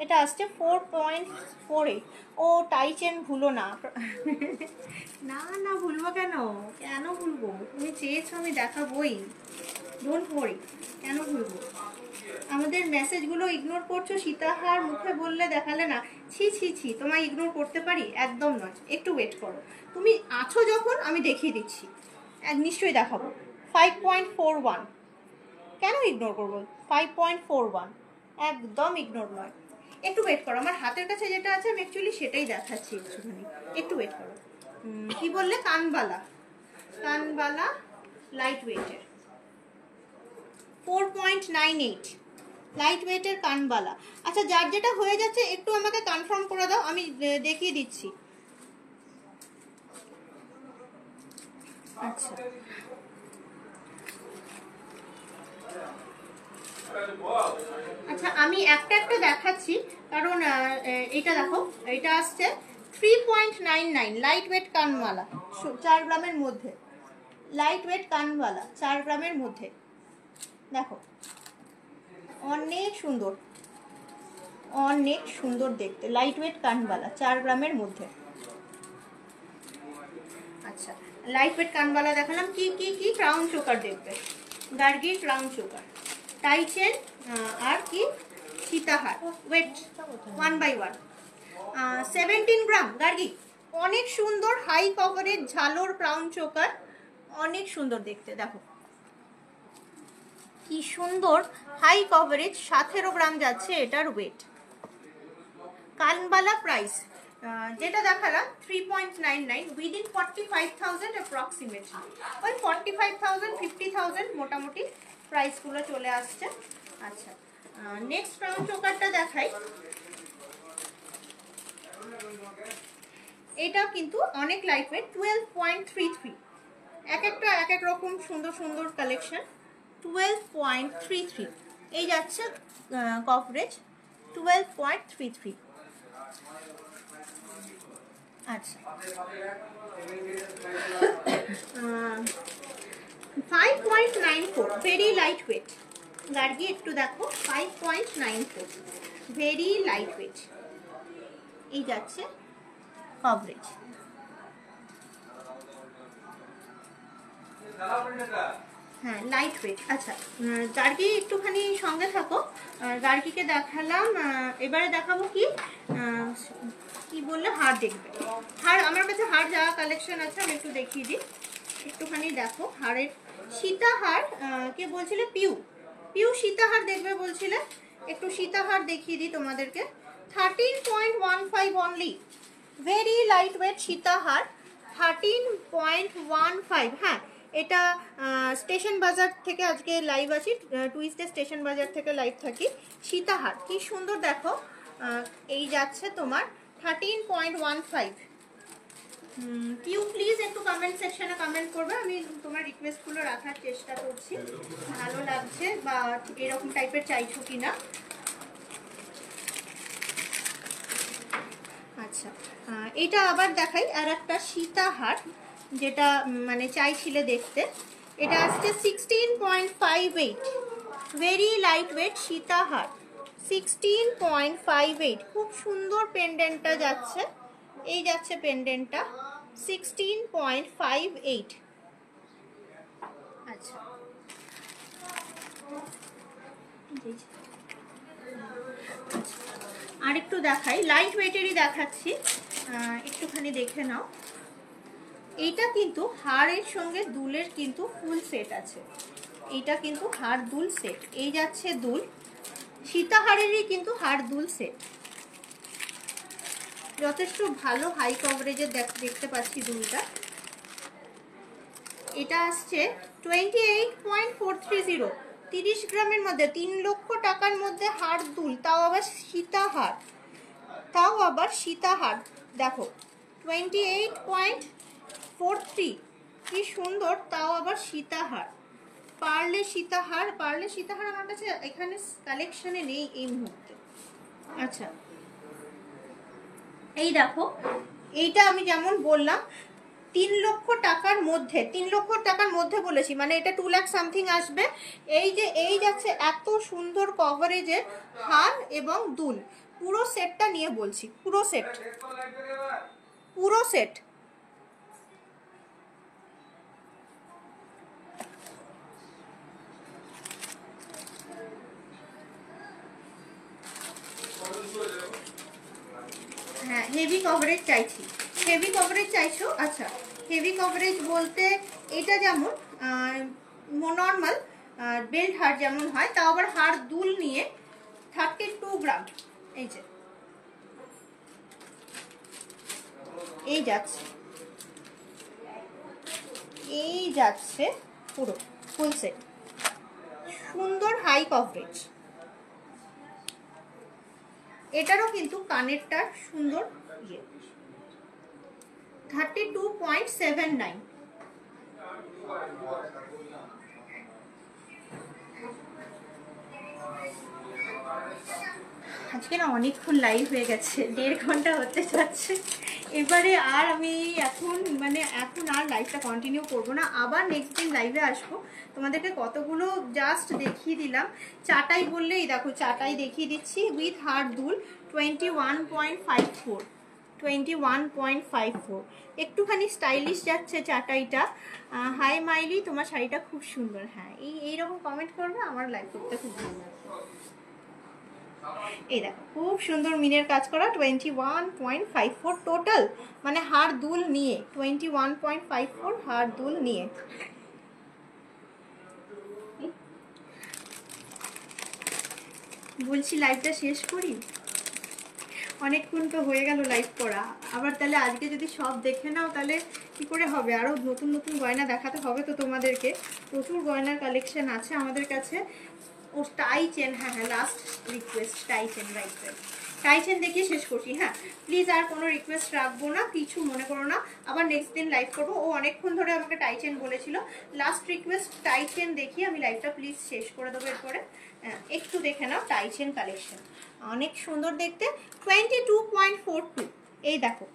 এটা আসছে 4.48। ও টাই চেন ভুলো না। না না ভুলবো কেন, কেন ভুলবো, তুমি চেয়েছো আমি দেখাবোই, ডোন্ট ওয়ারি, কেন ভুলবো। আমাদের মেসেজগুলো ইগনোর করছো, সীতাহার মুখে বললে দেখালে না, ছি ছি ছি, তোমায় ইগনোর করতে পারি? একদম নয়, একটু ওয়েট করো, তুমি আছো যখন আমি দেখিয়ে দিচ্ছি, নিশ্চয়ই দেখাবো। 5.41, কেন ইগনোর করবো? 5.41 একদম ইগনোর নয়, একটু ওয়েট করো, আমার হাতের কাছে যেটা আছে আমি অ্যাকচুয়ালি সেটাই দেখাচ্ছি, একটুখানি একটু ওয়েট করো। কি বললে, কানবালা? কানবালা লাইট ওয়েটের 4.98 লাইট ওয়েটের কানবালা। আচ্ছা, যার যেটা হয়ে যাচ্ছে একটু আমাকে কনফার্ম করে দাও, আমি দেখিয়ে দিচ্ছি। আচ্ছা, আচ্ছা আমি একটা একটা দেখাচ্ছি, কারণ এটা দেখো, এটা আসছে 3.99 লাইট ওয়েট কানমালা, 4 গ্রামের মধ্যে। লাইট ওয়েট কানবালা 4 গ্রামের মধ্যে, দেখো অনেক সুন্দর, অনেক সুন্দর দেখতে। লাইট ওয়েট কানবালা 4 গ্রামের মধ্যে। আচ্ছা, লাইট ওয়েট কানবালা দেখালাম। কি কি কি ক্রাউন চোকার দেখবে, গার্গির ক্রাউন চোকার, টাইচেন, আর কি সীতাহার, ওয়েট 1/1, 17 গ্রাম গার্গি। অনেক সুন্দর হাই কভারের ঝালোর ক্রাউন চোকার, অনেক সুন্দর দেখতে। দেখো কি সুন্দর হাই কভারেজ, 17 গ্রাম যাচ্ছে এটার ওয়েট। কানবালা প্রাইস যেটা দেখালাম 3.99, উইদিন 45,000 অ্যাপ্রক্সিমেটলি, ওই 45,000 50,000 মোটামুটি প্রাইসগুলো চলে আসছে। আচ্ছা, নেক্সট ক্রাউন চোকারটা দেখাই। এটা কিন্তু অনেক লাইট ওয়েট, 12.33, এক একটা এক এক রকম সুন্দর সুন্দর কালেকশন। 12.33 এই যাচ্ছে কভারেজ, 12.33। আচ্ছা, 5.94 ভেরি লাইট ওয়েট গার্গি, একটু দেখো 5.94 ভেরি লাইট ওয়েট, এই যাচ্ছে কভারেজ। হ্যাঁ, লাইট ওয়েট। আচ্ছা, গার্গি একটুখানি সঙ্গে থাকো, গার্গিকে দেখালাম। এবারে দেখাবো কি কি বললে, হার দেখবে। হার আমার কাছে হার যা কালেকশন আছে আমি একটু দেখিয়ে দিই, একটুখানি দেখো হারের। সীতাহার কে বলছিলে, পিউ, পিউ সীতাহার দেখবে বলছিলে, একটু সীতাহার দেখিয়ে দিই তোমাদেরকে। 13.15 অনলি, ভেরি লাইট ওয়েট সীতাহার, 13.15। হ্যাঁ, এটা স্টেশন বাজার থেকে আজকে লাইভ আছি, টুইসডে স্টেশন বাজার থেকে লাইভ থাকি। সীতাহার কি সুন্দর দেখো, এই যাচ্ছে তোমার 13.15। পিউ প্লিজ একটু কমেন্ট সেকশনে কমেন্ট করবে, আমি তোমার রিকোয়েস্টগুলো রাখার চেষ্টা করছি, ভালো লাগছে বা এরকম টাইপের চাইছো কিনা। আচ্ছা, এটা আবার দেখাই আর একটা সীতাহার, যেটা মানে চাইছিলে দেখতে। এটা আসছে 16.58 ভেরি লাইট ওয়েট সীতাহার, 16.58। খুব সুন্দর পেন্ডেন্টটা যাচ্ছে, এই যাচ্ছে পেন্ডেন্টটা 16.58। আচ্ছা, আর একটু দেখাই, লাইট ওয়েটেরই দেখাচ্ছি, একটুখানি দেখে নাও। এইটা কিন্তু হাড়ের সঙ্গে দুলের কিন্তু ফুল সেট আছে, এইটা কিন্তু হাড় দুল সেট, এই যাচ্ছে দুল, সীতাহারেরই কিন্তু হাড় দুল সেট, যথেষ্ট ভালো হাই কভারেজের দেখতে পাচ্ছি দুলটা। এটা আসছে 28.430, 30 গ্রামের মধ্যে, 3 লক্ষ টাকার মধ্যে হাড় দুল, তাও আবার সীতাহার, তাও আবার সীতাহার। দেখো 28.43, কি সুন্দর, তাও আবার সীতাহার, পার্লে সীতাহার। পার্লে সীতাহার আমার কাছে এখানে কালেকশনে নেই এই মুহূর্তে। আচ্ছা, এই দেখো, এইটা আমি যেমন বললাম 3 লক্ষ টাকার মধ্যে, 3 লক্ষ টাকার মধ্যে বলেছি, মানে এটা 2 লাখ সামথিং আসবে। এই যে এই যাচ্ছে এত সুন্দর কভারেজের হার এবং দুল, পুরো সেটটা নিয়ে বলছি, পুরো সেট, পুরো সেট। হ্যাঁ, হেভি কভারেজ চাইছি, হেভি কভারেজ চাইছো। আচ্ছা, হেভি কভারেজ বলতে এটা যেমন নর্মাল বেল্ট হার যেমন হয়, তাও আবার হার দুল নিয়ে 32 গ্রাম, এই যে এই যাচ্ছে, এই যাচ্ছে পুরো ফুল সেট, সুন্দর হাই কভারেজ। এটারও কিন্তু কানেরটা সুন্দর, 32.79। আজকে না অনেকক্ষণ লাইভ হয়ে গেছে, 1.5 ঘন্টা হতে যাচ্ছে। এবারে আর আমি এখন আর লাইভটা কন্টিনিউ করবো না, আবার নেক্সট দিন লাইভে আসবো। তোমাদেরকে কতগুলো জাস্ট দেখিয়ে দিলাম। চাটাই বললেই দেখো, চাটাই দেখিয়ে দিচ্ছি উইথ হার দুল, 21.54, 21.54। একটুখানি স্টাইলিশ যাচ্ছে চাটাইটা। হাই মাইলি, তোমার শাড়িটা খুব সুন্দর। হ্যাঁ, এইরকম কমেন্ট করবে, আমার লাইভ করতে খুব ভালো লাগবে। এই দেখো খুব সুন্দর মিনের কাজ করা, 21.54 টোটাল, মানে হার দুল নিয়ে 21.54 হার দুল নিয়ে। বলছি লাইভটা শেষ করি, অনেকক্ষণ তো হয়ে গেল লাইভ করা। আবার তাহলে আজকে যদি সব দেখে নাও তাহলে কি করে হবে? আরও নতুন নতুন গয়না দেখাতে হবে তো তোমাদেরকে। প্রচুর গয়নার কালেকশন আছে আমাদের কাছে। ও টাই চেন, হ্যাঁ হ্যাঁ, last request tie chain, right right, tie chain দেখিয়ে শেষ করছি। হ্যাঁ প্লিজ, আর কোনো রিকোয়েস্ট রাখবো না, কিছু মনে করো না। আবার নেক্সট দিন লাইভ করবো। ও অনেকক্ষণ ধরে আমাকে টাই চেন বলেছিল, লাস্ট রিকোয়েস্ট টাই চেন দেখিয়ে আমি লাইভটা প্লিজ শেষ করে দেবো। এরপরে একটু দেখে নাও টাই চেন কালেকশন, অনেক সুন্দর দেখতে। 22.42, এই দেখো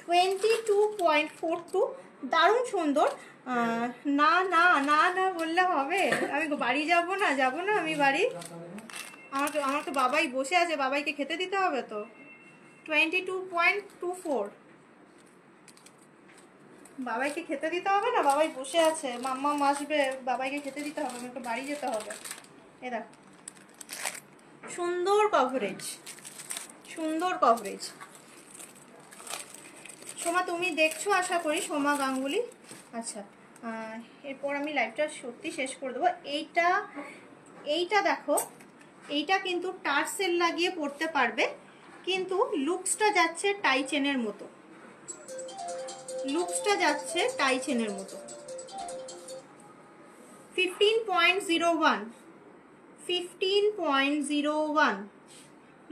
22.42, দারুণ সুন্দর। না না না না বললে হবে? আমি বাড়ি যাব না আমি বাড়ি। আমার তো বাবাই বসে আছে, বাবাইকে খেতে দিতে হবে তো। 22.24, বাবাইকে খেতে দিতে হবে না? বাবাই বসে আছে, মাম্মা আসবে, বাবাইকে খেতে দিতে হবে, আমাকে বাড়ি যেতে হবে। এ দেখো সুন্দর কভারেজ, সুন্দর কভারেজ। সোমা তুমি দেখছো আশা করি, সোমা গাঙ্গুলি। আচ্ছা, এরপর আমি লাইভটা সত্যি শেষ করে দেবো। এইটা দেখো, এইটা কিন্তু টার্সেল লাগিয়ে পরতে পারবে, কিন্তু লুকসটা যাচ্ছে টাই চেনের মতো, লুকসটা যাচ্ছে টাই চেনের মতো। 15.01, 15.01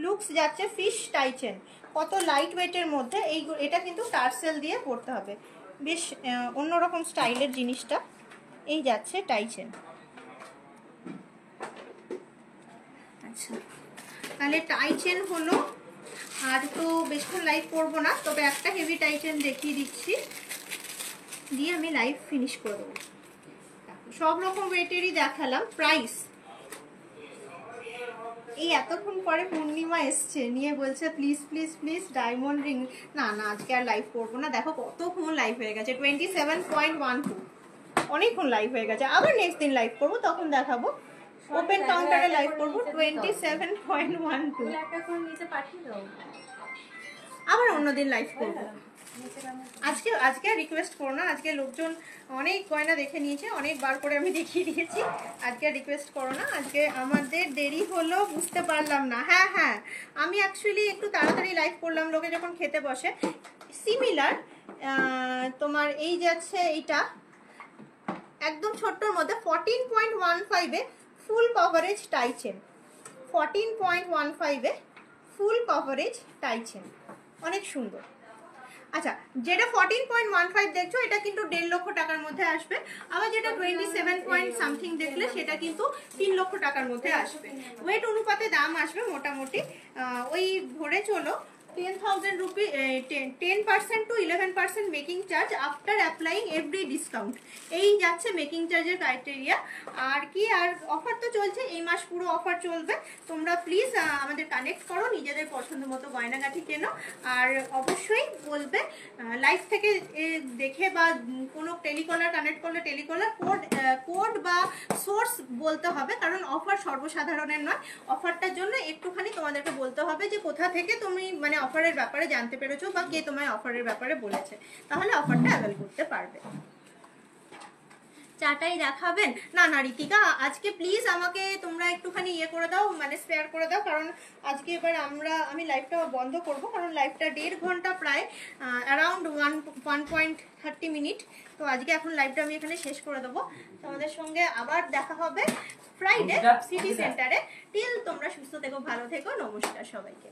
লুকস যাচ্ছে ফিশ টাই চেন। কত লাইট ওয়েটের মধ্যে এটা কিন্তু টার্সেল দিয়ে পরতে হবে, বেশ অন্যরকম স্টাইলের জিনিসটা। এই যাচ্ছে টাই চেন। আচ্ছা, তাহলে টাই চেন হলো। আর তো বেশিক্ষণ লাইভ করবো না, তবে একটা হেভি টাই চেন দেখিয়ে দিচ্ছি, দিয়ে আমি লাইভ ফিনিশ করে দেবো। সব রকম ওয়েটেরই দেখালাম। প্রাইস, এই এতক্ষণ পরে পূর্ণিমা এসছে, নিয়ে বলছে please please please diamond ring. না না, আজকে আর লাইভ করবো না। দেখো কতক্ষণ লাইভ হয়ে গেছে, 27.12, অনেকক্ষণ লাইভ হয়ে গেছে। আবার নেক্সট দিন লাইভ করবো, তখন দেখাবো। ওপেন কাউন্টারে লাইভ করবো 27.12। আবার অন্যদিন লাইভ করবো। আজকে আর রিকোয়েস্ট করো না, আজকে লোকজন অনেক গয়না দেখে নিয়েছে, অনেকবার করে আমি দেখিয়ে দিয়েছি। আজকে আর রিকোয়েস্ট করো না, আজকে আমাদের দেরি হলো, বুঝতে পারলাম না। হ্যাঁ হ্যাঁ, আমি অ্যাকচুয়ালি একটু তাড়াতাড়ি লাইভ করলাম, লোকে যখন খেতে বসে। সিমিলার তোমার এই যাচ্ছে, এইটা একদম ছোট্টর মধ্যে 14.15-এ ফুল কভারেজ টাই চেন, 14.15-এ ফুল কভারেজ টাই চেন, অনেক সুন্দর। আচ্ছা, যেটা 14.15 দেখছো এটা কিন্তু 1.5 লক্ষ টাকার মধ্যে আসবে। আবার যেটা 27 পয়েন্ট সামথিং দেখলে সেটা কিন্তু 3 লক্ষ টাকার মধ্যে আসবে। ওয়েট অনুপাতে দাম আসবে মোটামুটি। ওই ধরে চলো 10,000 rupee, 10% to 11% making charge after applying every discount. এই যাচ্ছে মেকিং চার্জের ক্রাইটেরিয়া। আর কি, আর অফার তো চলছে, এই মাস পুরো অফার চলবে। তোমরা প্লিজ আমাদের কানেক্ট করো, নিজেদের পছন্দ মতো গয়নাগাঠি কেনো। আর অবশ্যই বলবে লাইভ থেকে দেখে বা কোনো টেলিকলার কানেক্ট করলে টেলিকলার কোড বা সোর্স বলতে হবে, কারণ অফার সর্বসাধারণের নয়। অফারটার জন্য একটুখানি তোমাদেরকে বলতে হবে যে কোথা থেকে তুমি মানে অফারের ব্যাপারে জানতে পেরেছো বা কে তোমায় অফারের ব্যাপারে বলেছে, তাহলে অফারটা অ্যাভেল করতে পারবে। চাটাই দেখাবেন? না না ঋতিকা, আজকে প্লিজ আমাকে তোমরা একটুখানি ইয়ে করে দাও, মানে স্পেয়ার করে দাও, কারণ আজকে এবার আমি লাইভটা বন্ধ করব, কারণ লাইভটা 1.5 ঘন্টা প্রায়, অ্যারাউন্ড 1.30 মিনিট। তো আজকে এখন লাইভটা আমি এখানে শেষ করে দেবো। তোমাদের সঙ্গে আবার দেখা হবে ফ্রাইডে সিটি সেন্টারে। টিল তোমরা সুস্থ থেকো, ভালো থেকো, নমস্কার সবাইকে।